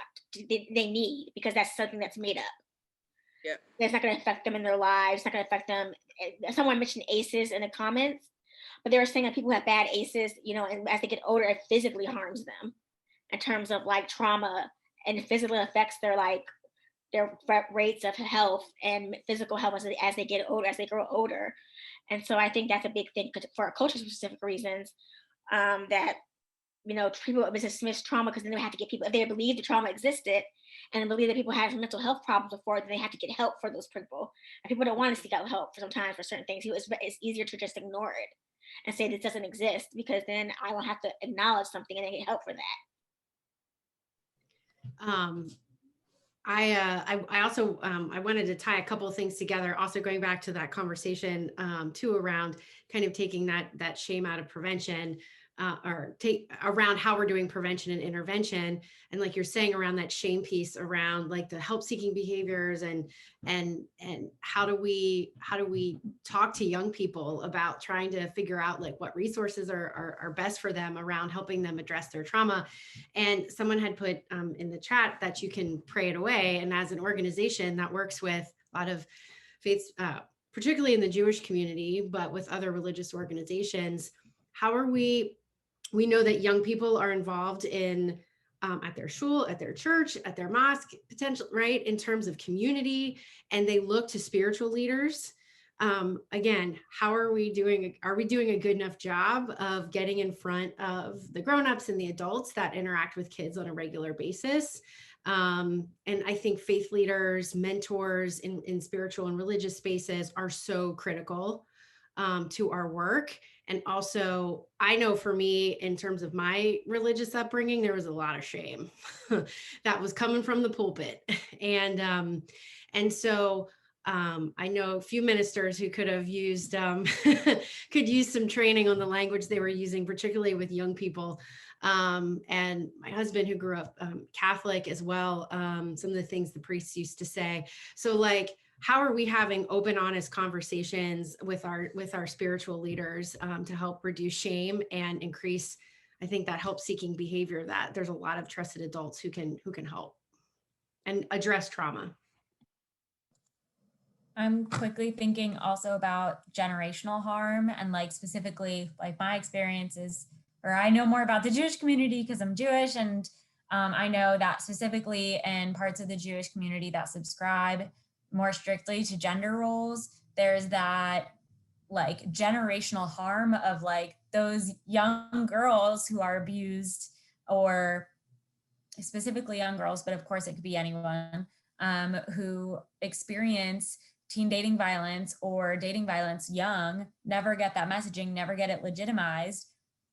they need, because that's something that's made up. Yeah. It's not going to affect them in their lives. It's not going to affect them. Someone mentioned ACEs in the comments, but they were saying that people who have bad ACEs, you know, and as they get older, it physically harms them in terms of like trauma, and it physically affects their rates of health and physical health as they get older, as they grow older. And so I think that's a big thing for culture specific reasons, that, you know, people dismiss trauma because then they have to get people, if they believe the trauma existed and believe that people have mental health problems before, then they have to get help for those people. And people don't want to seek out help for sometimes for certain things. It's easier to just ignore it and say this doesn't exist, because then I don't have to acknowledge something and then get help for that. I also I wanted to tie a couple of things together, also going back to that conversation too, around kind of taking that shame out of prevention, or take around how we're doing prevention and intervention. And like you're saying, around that shame piece, around like the help seeking behaviors, and how do we talk to young people about trying to figure out like what resources are best for them around helping them address their trauma. And someone had put in the chat that you can pray it away. And as an organization that works with a lot of faiths, particularly in the Jewish community, but with other religious organizations, how are we know that young people are involved in at their shul, at their church, at their mosque, potential, right, in terms of community, and they look to spiritual leaders. Again, how are we doing? Are we doing a good enough job of getting in front of the grownups and the adults that interact with kids on a regular basis? And I think faith leaders, mentors in spiritual and religious spaces are so critical to our work. And also, I know for me, in terms of my religious upbringing, there was a lot of shame that was coming from the pulpit. And so I know a few ministers who could have used, could use some training on the language they were using, particularly with young people. And my husband, who grew up Catholic as well, some of the things the priests used to say. So like, how are we having open, honest conversations with our spiritual leaders to help reduce shame and increase, I think, that help-seeking behavior, that there's a lot of trusted adults who can help and address trauma. I'm quickly thinking also about generational harm, and like specifically like my experiences, or I know more about the Jewish community because I'm Jewish, and I know that specifically in parts of the Jewish community that subscribe more strictly to gender roles, there's that like generational harm of like those young girls who are abused, or specifically young girls, but of course it could be anyone, who experience teen dating violence or dating violence young, never get that messaging, never get it legitimized,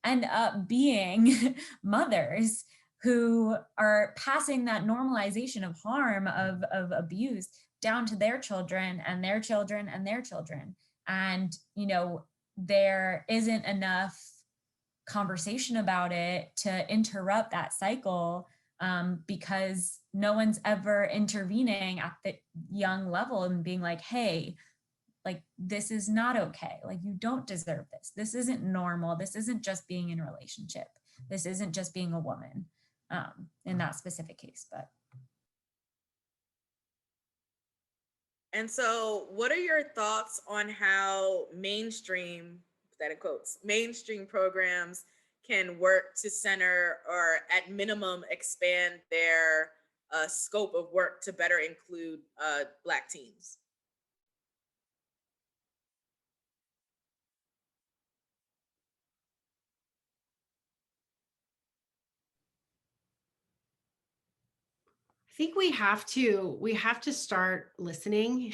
end up being mothers who are passing that normalization of harm, of abuse down to their children and their children and their children. And, you know, there isn't enough conversation about it to interrupt that cycle, because no one's ever intervening at the young level and being like, hey, like, this is not okay. Like, you don't deserve this. This isn't normal. This isn't just being in a relationship. This isn't just being a woman, in that specific case. But And so, what are your thoughts on how mainstream, that in quotes, mainstream programs can work to center or at minimum expand their scope of work to better include Black teens? I think we have to start listening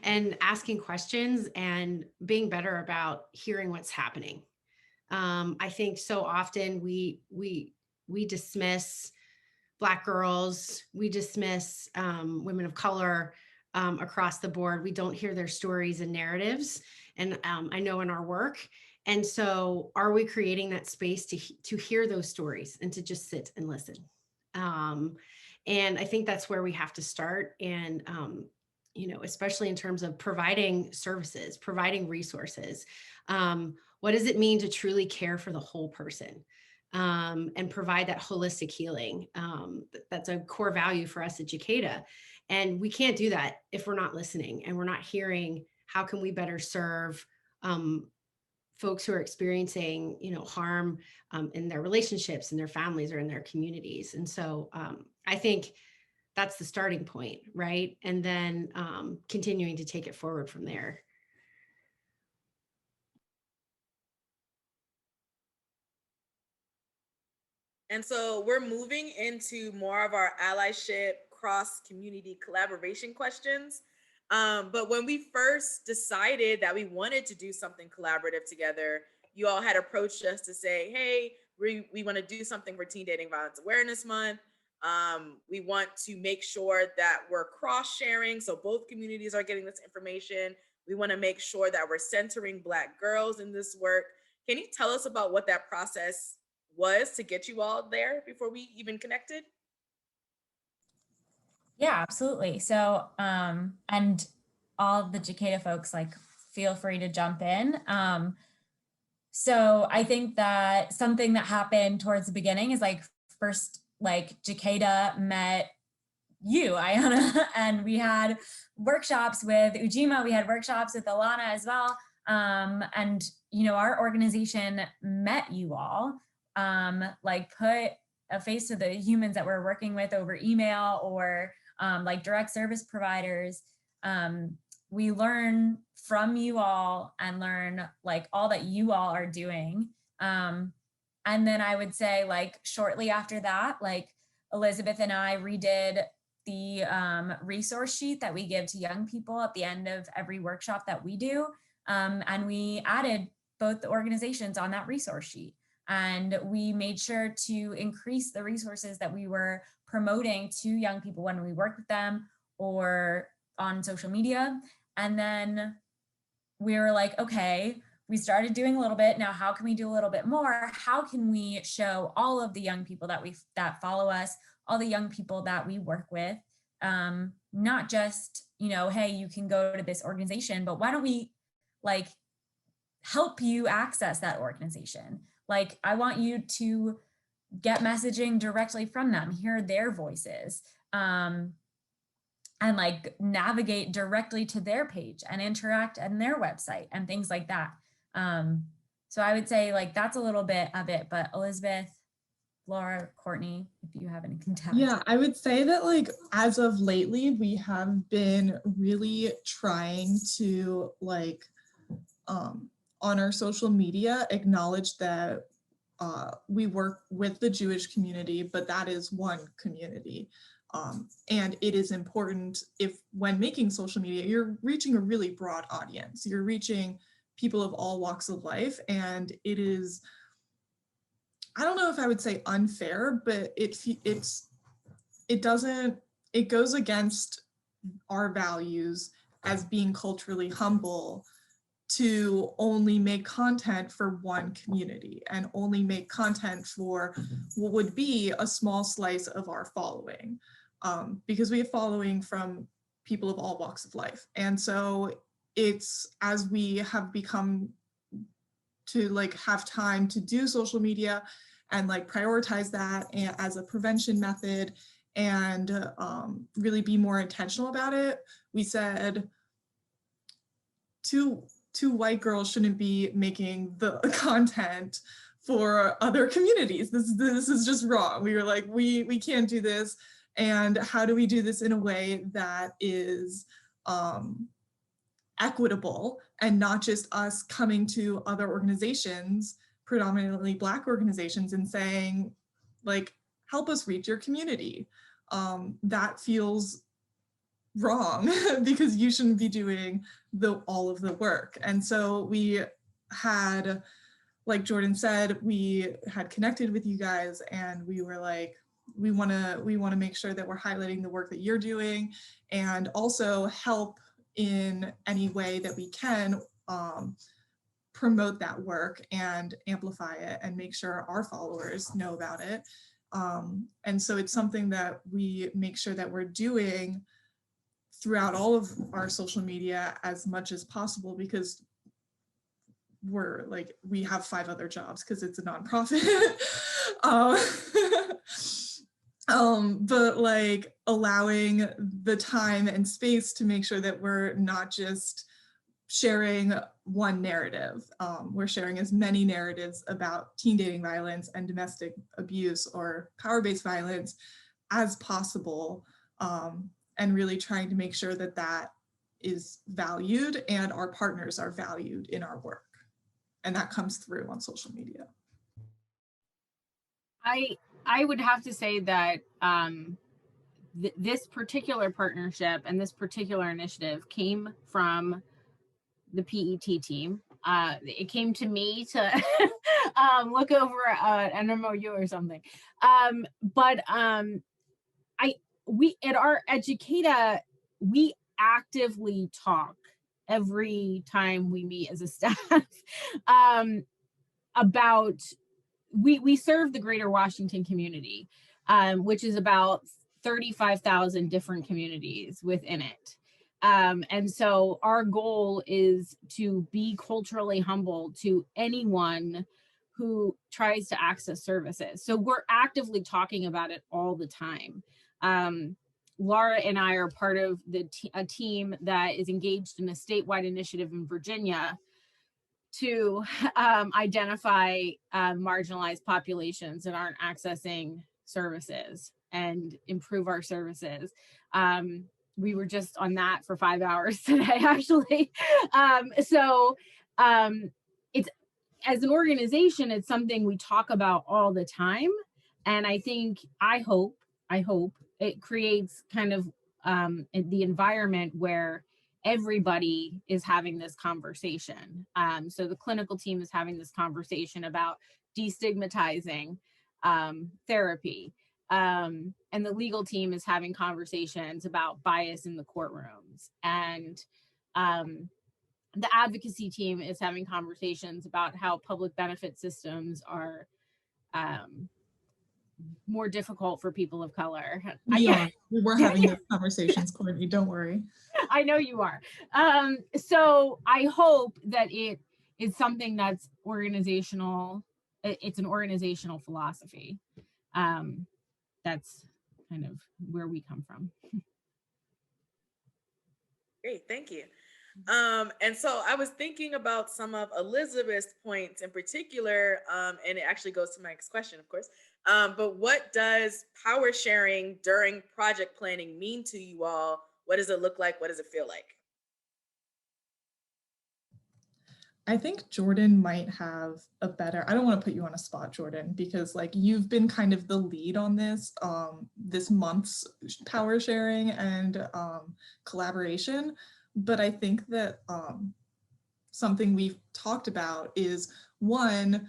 and asking questions and being better about hearing what's happening. I think so often we dismiss Black girls, we dismiss women of color across the board. We don't hear their stories and narratives, and I know in our work. And so, are we creating that space to hear those stories and to just sit and listen? And I think that's where we have to start. And you know, especially in terms of providing services, providing resources. What does it mean to truly care for the whole person? And provide that holistic healing. That's a core value for us at Jacada. And we can't do that if we're not listening and we're not hearing how can we better serve folks who are experiencing, you know, harm in their relationships, in their families, or in their communities. And so I think that's the starting point, right? And then continuing to take it forward from there. And so we're moving into more of our allyship, cross-community collaboration questions. But when we first decided that we wanted to do something collaborative together, you all had approached us to say, hey, we want to do something for Teen Dating Violence Awareness Month. We want to make sure that we're cross-sharing, so both communities are getting this information. We want to make sure that we're centering Black girls in this work. Can you tell us about what that process was to get you all there before we even connected? yeah, absolutely. So, and all the Jacada folks, like, feel free to jump in. So I think that something that happened towards the beginning is like, first, like, Jacada met you, Ayana, and we had workshops with Ujima, we had workshops with Alana as well. And, you know, our organization met you all, like, put a face to the humans that we're working with over email, or like direct service providers. We learn from you all and learn like all that you all are doing. And then I would say, like, shortly after that, like, Elizabeth and I redid the resource sheet that we give to young people at the end of every workshop that we do. And we added both the organizations on that resource sheet. And we made sure to increase the resources that we were promoting to young people when we worked with them or on social media. And then we were like, okay, we started doing a little bit. Now, how can we do a little bit more? How can we show all of the young people that follow us, all the young people that we work with, not just, hey, you can go to this organization, but why don't we like help you access that organization? Like, I want you to get messaging directly from them, hear their voices, and like navigate directly to their page and interact on their website and things like that. So I would say like that's a little bit of it, but Elizabeth, Laura, Courtney, if you have anything to add. Yeah, I would say that like as of lately, we have been really trying to like on our social media acknowledge that we work with the Jewish community, but that is one community. And it is important if when making social media, you're reaching a really broad audience. You're reaching people of all walks of life, and it is, I don't know if I would say unfair, but it goes against our values as being culturally humble to only make content for one community and only make content for what would be a small slice of our following, because we have following from people of all walks of life. And so it's as we have become to like have time to do social media and like prioritize that as a prevention method and really be more intentional about it. We said two white girls shouldn't be making the content for other communities. This is just wrong. We were like, we can't do this. And how do we do this in a way that is equitable and not just us coming to other organizations, predominantly Black organizations, and saying, like, help us reach your community. That feels wrong because you shouldn't be doing all of the work. And so we had, like Jordan said, we had connected with you guys and we were like, we want to make sure that we're highlighting the work that you're doing and also help in any way that we can promote that work and amplify it and make sure our followers know about it. And so it's something that we make sure that we're doing throughout all of our social media as much as possible, because we're like, we have 5 other jobs because it's a nonprofit. But like allowing the time and space to make sure that we're not just sharing one narrative. We're sharing as many narratives about teen dating violence and domestic abuse or power-based violence as possible, and really trying to make sure that that is valued and our partners are valued in our work. And that comes through on social media. I would have to say that this particular partnership and this particular initiative came from the PET team. It came to me to look over an MOU or something. We at our Educata, we actively talk every time we meet as a staff about we serve the greater Washington community, which is about 35,000 different communities within it. And so our goal is to be culturally humble to anyone who tries to access services. So we're actively talking about it all the time. Laura and I are part of a team that is engaged in a statewide initiative in Virginia to identify marginalized populations that aren't accessing services and improve our services. We were just on that for 5 hours today, actually. It's, as an organization, it's something we talk about all the time. And I hope it creates kind of the environment where everybody is having this conversation. So the clinical team is having this conversation about destigmatizing therapy. And the legal team is having conversations about bias in the courtrooms. And the advocacy team is having conversations about how public benefit systems are more difficult for people of color. We're having those conversations, Courtney, don't worry. I know you are. So I hope that it is something that's organizational. It's an organizational philosophy. That's kind of where we come from. Great, thank you. And so I was thinking about some of Elizabeth's points in particular, and it actually goes to my next question, of course. But what does power sharing during project planning mean to you all? What does it look like? What does it feel like? I think Jordan might have a better, I don't want to put you on a spot, Jordan, because like you've been kind of the lead on this, this month's power sharing and collaboration. But I think that something we've talked about is one,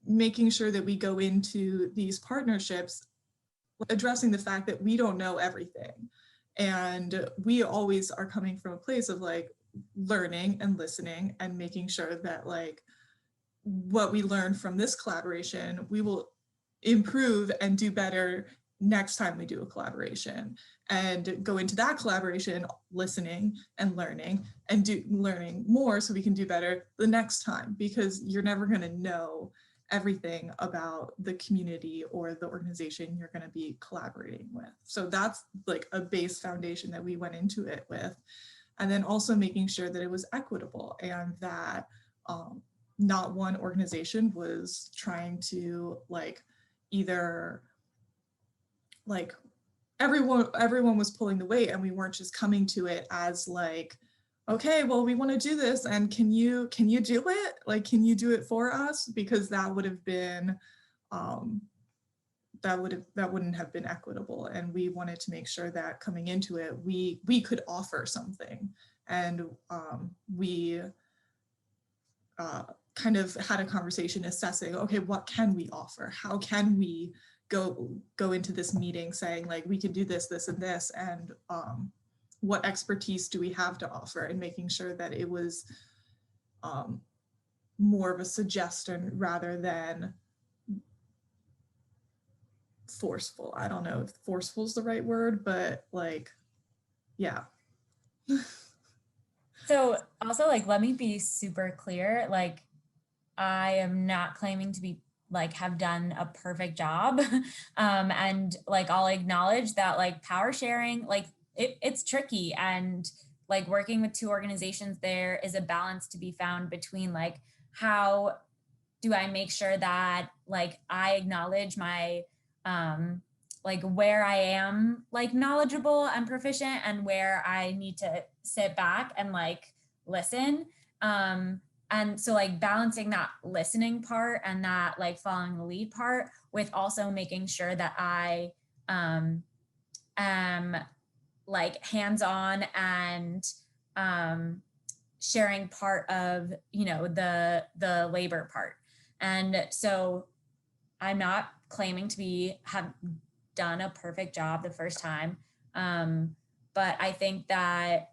making sure that we go into these partnerships addressing the fact that we don't know everything. And we always are coming from a place of like learning and listening and making sure that like what we learn from this collaboration, we will improve and do better next time we do a collaboration, and go into that collaboration listening and learning and learning more so we can do better the next time, because you're never going to know everything about the community or the organization you're going to be collaborating with. So that's like a base foundation that we went into it with. And then also making sure that it was equitable and that not one organization was trying to like either like everyone was pulling the weight, and we weren't just coming to it as like, okay, well, we want to do this, and can you do it? Like, can you do it for us? Because that would have been that wouldn't have been equitable. And we wanted to make sure that coming into it, we could offer something. And we kind of had a conversation assessing, okay, what can we offer? How can we go into this meeting saying like, we can do this, this, and this, and what expertise do we have to offer, and making sure that it was more of a suggestion rather than forceful. I don't know if forceful is the right word, but like, yeah. So also, like, let me be super clear. Like, I am not claiming to be like have done a perfect job. And like, I'll acknowledge that like power sharing, like it's tricky, and like working with two organizations, there is a balance to be found between like, how do I make sure that like I acknowledge my like where I am like knowledgeable and proficient, and where I need to sit back and like listen. And so like balancing that listening part and that like following the lead part with also making sure that I am like hands-on and sharing part of, you know, the labor part. And so I'm not claiming to have done a perfect job the first time. But I think that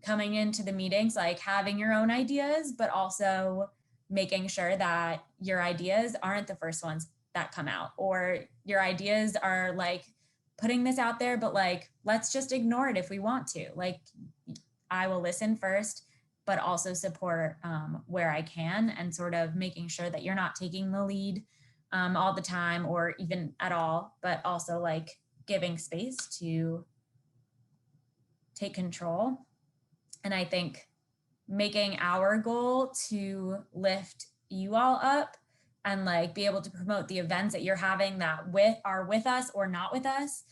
coming into the meetings, like having your own ideas, but also making sure that your ideas aren't the first ones that come out, or your ideas are like putting this out there, but like, let's just ignore it if we want to. Like, I will listen first, but also support where I can, and sort of making sure that you're not taking the lead all the time or even at all, but also like giving space to take control. And I think making our goal to lift you all up and like be able to promote the events that you're having that are with us or not with us,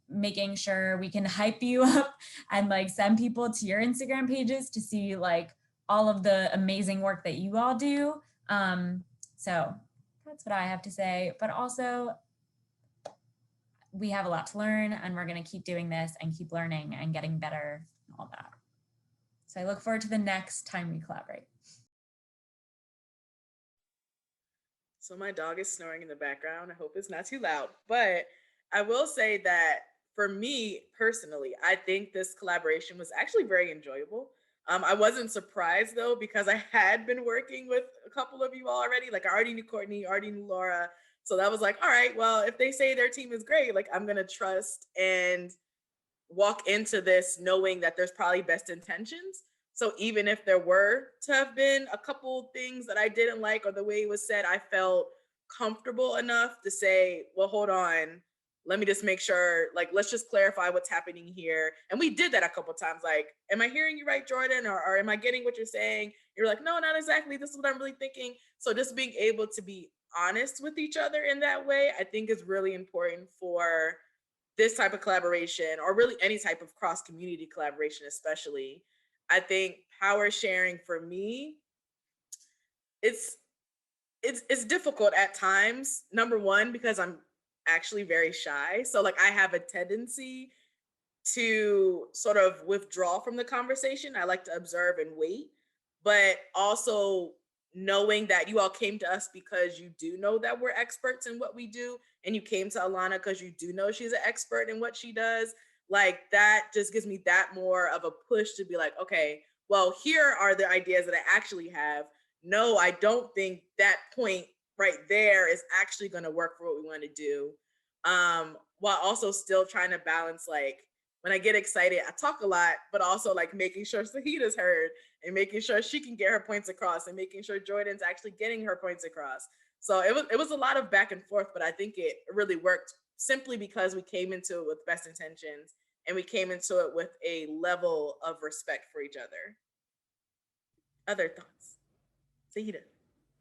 making sure we can hype you up and like send people to your Instagram pages to see like all of the amazing work that you all do. So that's what I have to say, but also we have a lot to learn, and we're going to keep doing this and keep learning and getting better and all that. So I look forward to the next time we collaborate. So my dog is snoring in the background. I hope it's not too loud, but I will say that for me personally, I think this collaboration was actually very enjoyable. I wasn't surprised though, because I had been working with a couple of you all already. Like I already knew Courtney, already knew Laura So that was like, all right, well, if they say their team is great, like I'm going to trust and walk into this knowing that there's probably best intentions. So even if there were to have been a couple things that I didn't like or the way it was said, I felt comfortable enough to say, well, hold on, let me just make sure, like, let's just clarify what's happening here. And we did that a couple times. Like, am I hearing you right, Jordan? Or am I getting what you're saying? You're like, no, not exactly. This is what I'm really thinking. So just being able to be honest with each other in that way, I think is really important for this type of collaboration, or really any type of cross community collaboration, especially. I think power sharing for me, it's difficult at times. Number one, because I'm actually very shy. So like I have a tendency to sort of withdraw from the conversation. I like to observe and wait, but also knowing that you all came to us because you do know that we're experts in what we do, and you came to Alana because you do know she's an expert in what she does. Like that just gives me that more of a push to be like, okay, well, here are the ideas that I actually have. No, I don't think that point right there is actually going to work for what we want to do. While also still trying to balance, like, when I get excited, I talk a lot, but also like making sure Sahida's heard and making sure she can get her points across and making sure Jordan's actually getting her points across. So it was a lot of back and forth, but I think it really worked simply because we came into it with best intentions and we came into it with a level of respect for each other. Other thoughts? Sahida.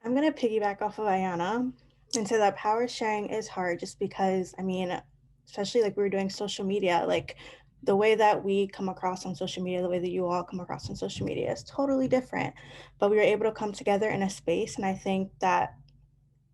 I'm going to piggyback off of Ayana and say that power sharing is hard just because, I mean, especially like we were doing social media, like the way that we come across on social media, the way that you all come across on social media is totally different. But we were able to come together in a space. And I think that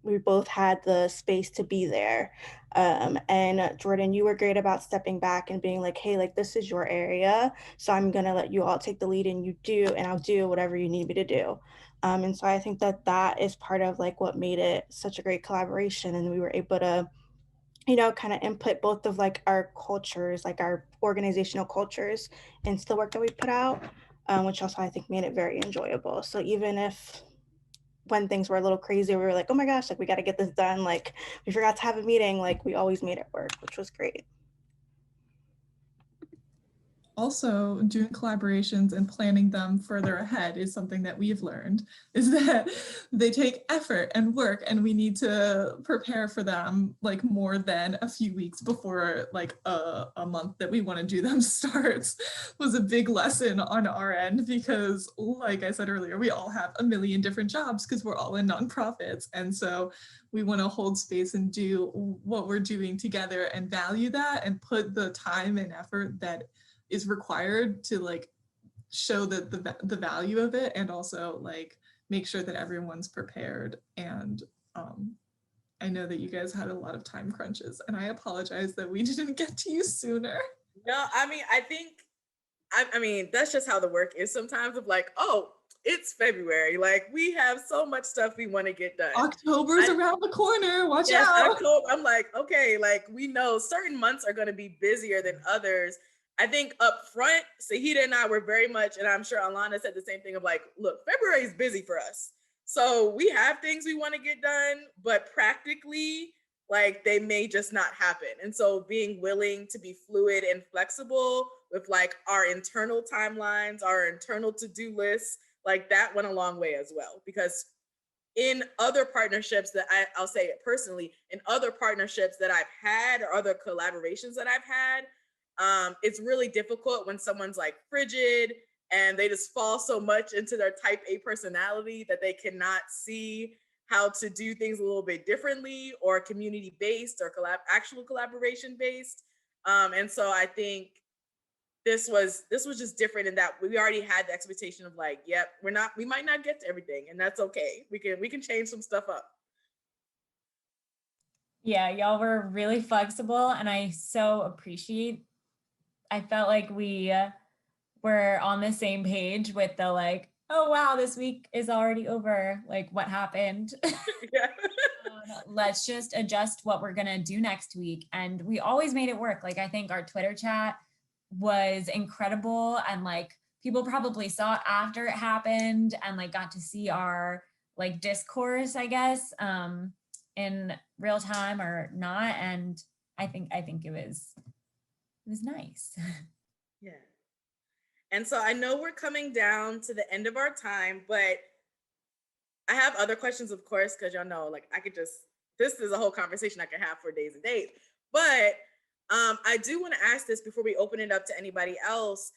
we both had the space to be there. And Jordan, you were great about stepping back and being like, hey, like this is your area. So I'm going to let you all take the lead and you do, and I'll do whatever you need me to do. And so I think that that is part of like what made it such a great collaboration. And we were able to, you know, kind of input both of like our cultures, like our organizational cultures into the work that we put out, which also I think made it very enjoyable. So even if when things were a little crazy, we were like, oh my gosh, like we got to get this done. Like we forgot to have a meeting. Like we always made it work, which was great. Also, doing collaborations and planning them further ahead is something that we've learned, is that they take effort and work, and we need to prepare for them like more than a few weeks before like a month that we want to do them starts. Was a big lesson on our end, because like I said earlier, we all have a million different jobs because we're all in nonprofits, and so we want to hold space and do what we're doing together and value that and put the time and effort that is required to like show the value of it, and also like make sure that everyone's prepared. And I know that you guys had a lot of time crunches, and I apologize that we didn't get to you sooner. No, I mean, I think, I mean, that's just how the work is sometimes, of like, oh, it's February. Like we have so much stuff we want to get done. October's around the corner, watch yes, out. October, I'm like, okay, like we know certain months are going to be busier than others. I think up front, Sahida and I were very much, and I'm sure Alana said the same thing, of like, look, February is busy for us. So we have things we want to get done, but practically, like they may just not happen. And so being willing to be fluid and flexible with like our internal timelines, our internal to-do lists, like that went a long way as well. Because in other partnerships that I'll say it personally, in other partnerships that I've had or other collaborations that I've had, it's really difficult when someone's like frigid and they just fall so much into their type A personality that they cannot see how to do things a little bit differently, or community based, or actual collaboration based. And so I think this was just different in that we already had the expectation of like, yep, we might not get to everything, and that's okay. We can change some stuff up. Yeah, y'all were really flexible, and I so appreciate. I felt like we were on the same page with the like, oh wow, this week is already over. Like, what happened? Yeah. Let's just adjust what we're gonna do next week. And we always made it work. Like, I think our Twitter chat was incredible, and like people probably saw it after it happened and like got to see our like discourse, I guess, in real time or not. And I think it was nice. Yeah. And so I know we're coming down to the end of our time, but I have other questions, of course, because y'all know, like, this is a whole conversation I can have for days and days. But I do want to ask this before we open it up to anybody else.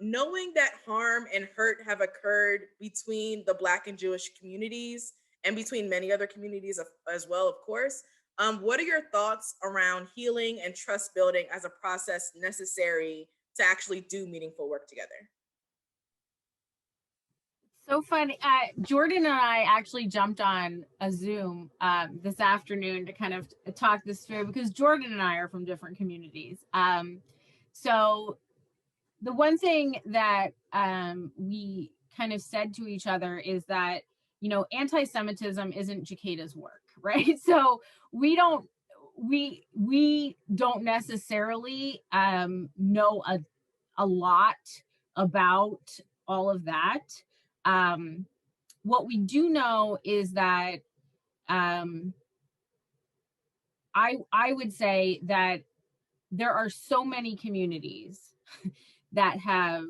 Knowing that harm and hurt have occurred between the Black and Jewish communities and between many other communities as well, of course, what are your thoughts around healing and trust building as a process necessary to actually do meaningful work together? So funny. Jordan and I actually jumped on a Zoom this afternoon to kind of talk this through, because Jordan and I are from different communities. So the one thing that we kind of said to each other is that, you know, anti-Semitism isn't Jakeda's work, right? So we don't necessarily know a lot about all of that. What we do know is that I would say that there are so many communities that have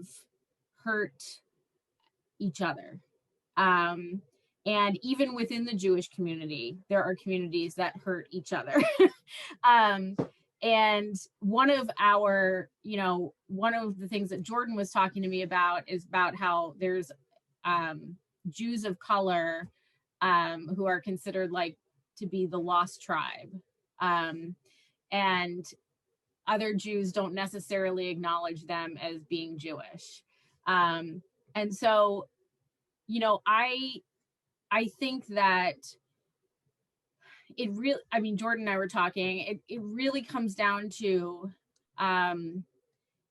hurt each other. And even within the Jewish community, there are communities that hurt each other. And one of the things that Jordan was talking to me about is about how there's Jews of color who are considered like to be the lost tribe. And other Jews don't necessarily acknowledge them as being Jewish. And so, you know, I think that it really, I mean, Jordan and I were talking, it really comes down to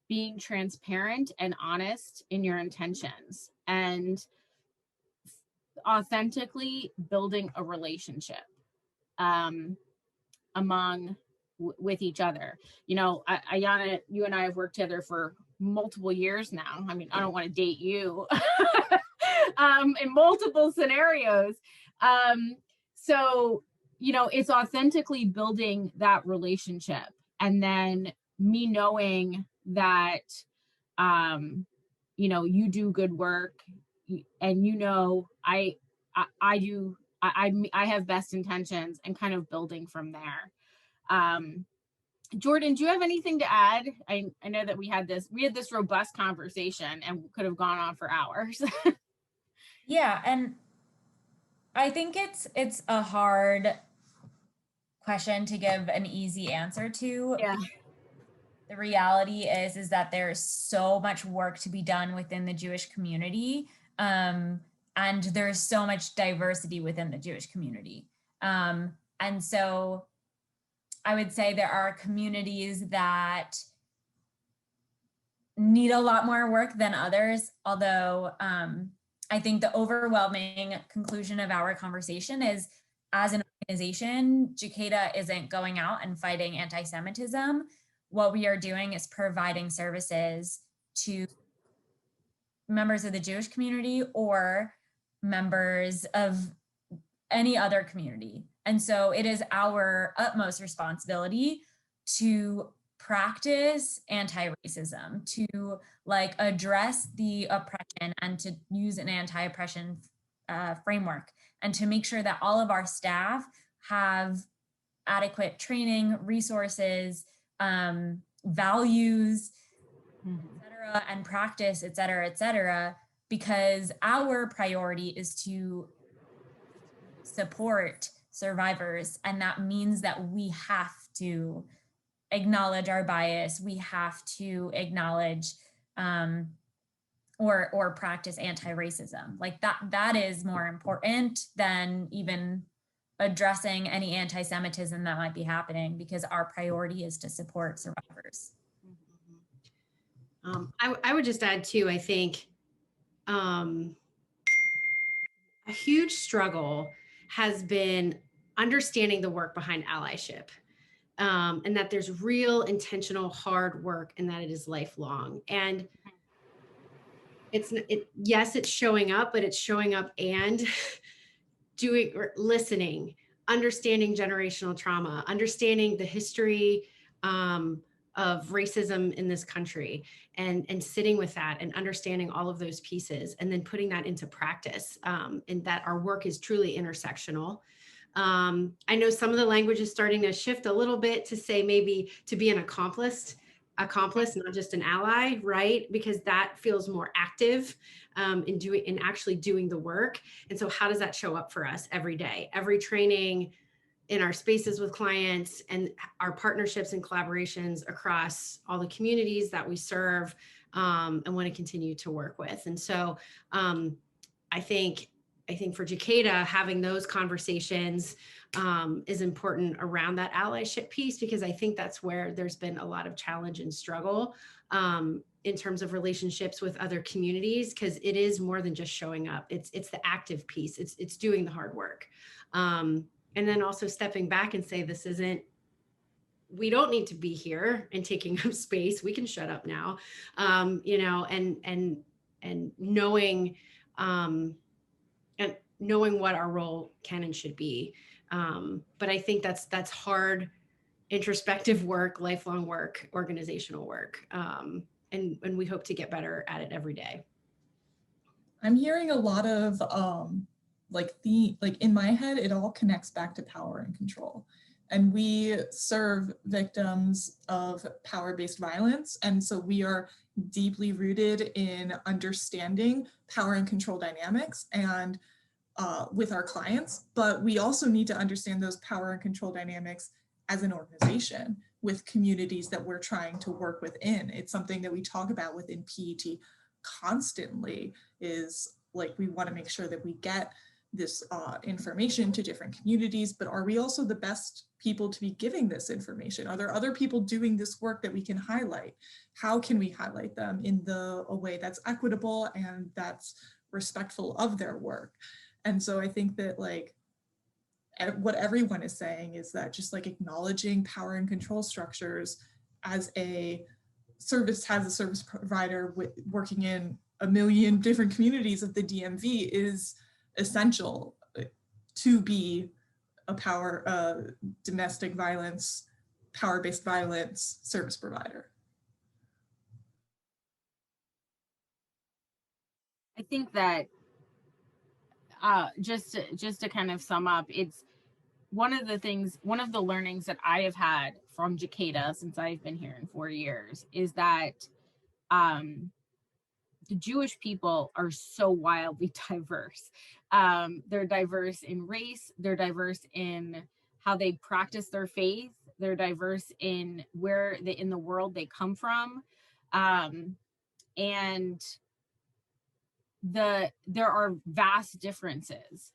being transparent and honest in your intentions and authentically building a relationship with each other. You know, Ayana, you and I have worked together for multiple years now. I mean, I don't want to date you in multiple scenarios. So, you know, it's authentically building that relationship, and then me knowing that, you know, you do good work, and you know, I have best intentions, and kind of building from there. Jordan, do you have anything to add? I know that we had this robust conversation and could have gone on for hours. Yeah, and I think it's a hard question to give an easy answer to. Yeah. The reality is that there's so much work to be done within the Jewish community, and there's so much diversity within the Jewish community. And so I would say there are communities that need a lot more work than others, although I think the overwhelming conclusion of our conversation is, as an organization, Jakeda isn't going out and fighting anti-Semitism. What we are doing is providing services to members of the Jewish community or members of any other community. And so it is our utmost responsibility to practice anti-racism, to like address the oppression and to use an anti-oppression framework, and to make sure that all of our staff have adequate training, resources, values, et cetera, and practice, et cetera, because our priority is to support survivors. And that means that we have to acknowledge our bias. We have to acknowledge or practice anti-racism. Like that is more important than even addressing any anti-Semitism that might be happening, because our priority is to support survivors. I would just add too, I think a huge struggle has been understanding the work behind allyship, and that there's real intentional hard work, and that it is lifelong. And yes, it's showing up, but it's showing up and listening, understanding generational trauma, understanding the history of racism in this country, and sitting with that and understanding all of those pieces, and then putting that into practice, and that our work is truly intersectional. I know some of the language is starting to shift a little bit to say maybe to be an accomplice, not just an ally, right? Because that feels more active in actually doing the work. And so how does that show up for us every day, every training, in our spaces with clients, and our partnerships and collaborations across all the communities that we serve and want to continue to work with? And so I think for Jacada, having those conversations is important around that allyship piece, because I think that's where there's been a lot of challenge and struggle in terms of relationships with other communities, because it is more than just showing up. It's the active piece. It's doing the hard work. And then also stepping back and say, we don't need to be here and taking up space. We can shut up now, and knowing, and knowing what our role can and should be. But I think that's hard, introspective work, lifelong work, organizational work. And we hope to get better at it every day. I'm hearing a lot of like in my head, it all connects back to power and control. And we serve victims of power-based violence. And so we are deeply rooted in understanding power and control dynamics and with our clients, but we also need to understand those power and control dynamics as an organization with communities that we're trying to work within. It's something that we talk about within PET constantly, is like, we want to make sure that we get this information to different communities, but are we also the best people to be giving this information? Are there other people doing this work that we can highlight? How can we highlight them in a way that's equitable and that's respectful of their work? And so I think that like what everyone is saying is that just like acknowledging power and control structures as a service provider working in a million different communities of the DMV is essential to be a domestic violence, power-based violence service provider. I think that just to kind of sum up, it's one of the learnings that I have had from Jacada since I've been here in 4 years is that the Jewish people are so wildly diverse. They're diverse in race, they're diverse in how they practice their faith, they're diverse in where in the world they come from. And there are vast differences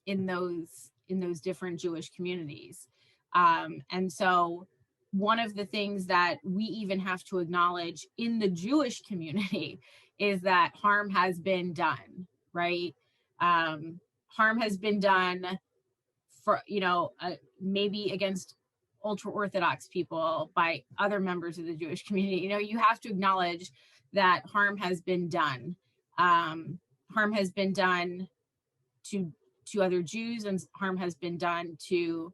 in those different Jewish communities. And so one of the things that we even have to acknowledge in the Jewish community is that harm has been done, right? Harm has been done for, maybe against ultra-Orthodox people by other members of the Jewish community. You have to acknowledge that harm has been done. Harm has been done to other Jews, and harm has been done to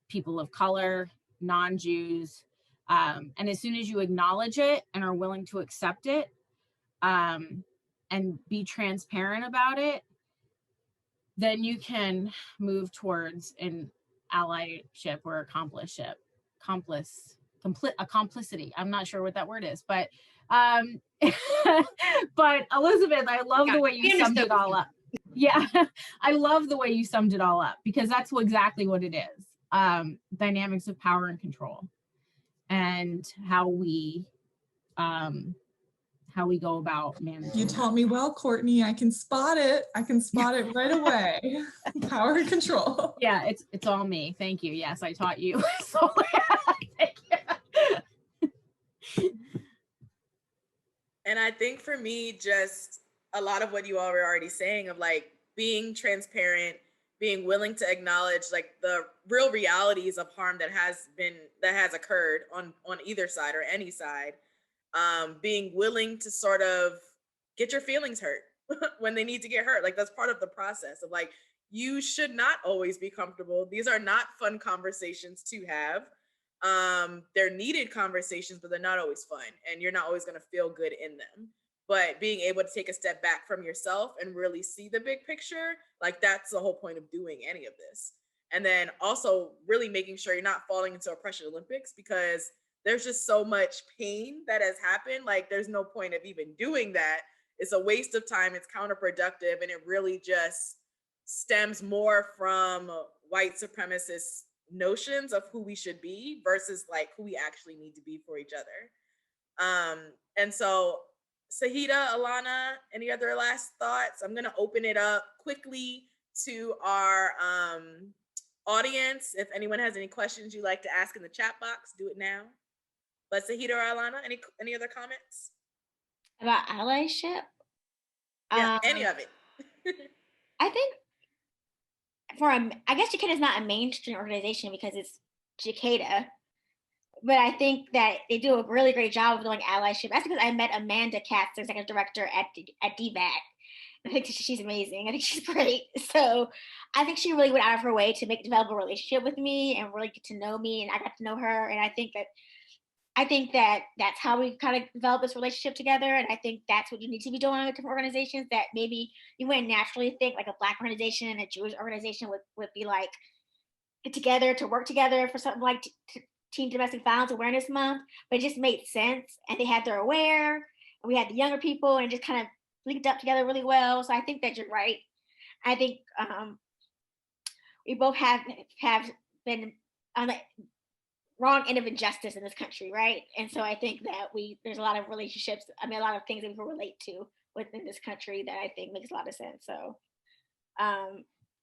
people of color, non-Jews. And as soon as you acknowledge it and are willing to accept it and be transparent about it, then you can move towards an allyship or a complicity. I'm not sure what that word is, but but Elizabeth, I love the way you summed it all up. Yeah, I love the way you summed it all up, because that's exactly what it is. Dynamics of power and control, and how we go about managing. You taught me well, Courtney. I can spot it. Right away. Power and control. Yeah, it's all me. Thank you. Yes, I taught you. So thank you. And I think for me, just a lot of what you all were already saying of like being transparent, being willing to acknowledge like the real realities of harm that has occurred on either side or any side, being willing to sort of get your feelings hurt when they need to get hurt. Like that's part of the process of like, you should not always be comfortable. These are not fun conversations to have. They're needed conversations, but they're not always fun, and you're not always going to feel good in them. But being able to take a step back from yourself and really see the big picture, like that's the whole point of doing any of this. And then also really making sure you're not falling into a pressure Olympics, because there's just so much pain that has happened. Like there's no point of even doing that. It's a waste of time. It's counterproductive. And it really just stems more from white supremacist notions of who we should be versus like who we actually need to be for each other. And so Sahida, Alana, any other last thoughts? I'm going to open it up quickly to our audience. If anyone has any questions you'd like to ask in the chat box, do it now. But Sahida or Alana, any other comments? About allyship? Yeah, any of it. I think I guess Cicada is not a mainstream organization because it's Cicada, but I think that they do a really great job of doing allyship. That's because I met Amanda Katz, the executive director at TDVAM. I think she's amazing. I think she's great. So I think she really went out of her way to develop a relationship with me and really get to know me, and I got to know her. And I think that that's how we kind of develop this relationship together. And I think that's what you need to be doing with different organizations that maybe you wouldn't naturally think, like a Black organization and a Jewish organization would be like get together to work together for something like Teen Domestic Violence Awareness Month. But it just made sense, and they had their aware, and we had the younger people, and it just kind of linked up together really well. So I think that you're right. I think we both have been on the wrong end of injustice in this country, right? And so I think that there's a lot of relationships, a lot of things that we can relate to within this country that I think makes a lot of sense. So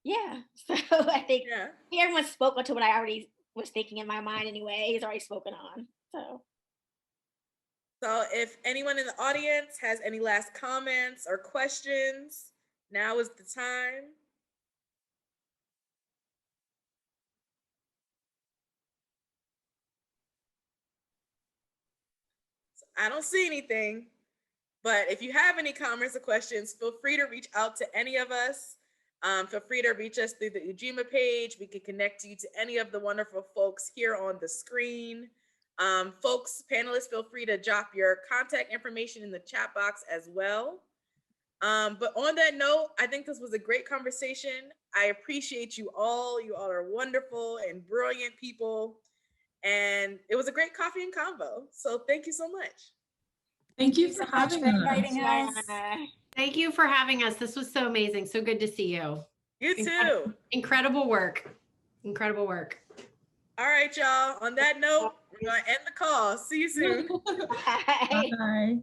yeah. So I think everyone spoke to what I already was thinking in my mind anyway. He's already spoken on. So if anyone in the audience has any last comments or questions, now is the time. So I don't see anything, but if you have any comments or questions, feel free to reach out to any of us. Feel free to reach us through the Ujima page. We can connect you to any of the wonderful folks here on the screen. Folks, panelists, feel free to drop your contact information in the chat box as well. But on that note, I think this was a great conversation. I appreciate you all. You all are wonderful and brilliant people. And it was a great coffee and convo. So thank you so much. Thank you for having us. Thank you for having us. This was so amazing. So good to see you. You too. Incredible work. Incredible work. All right, y'all. On that note, we're going to end the call. See you soon. Bye.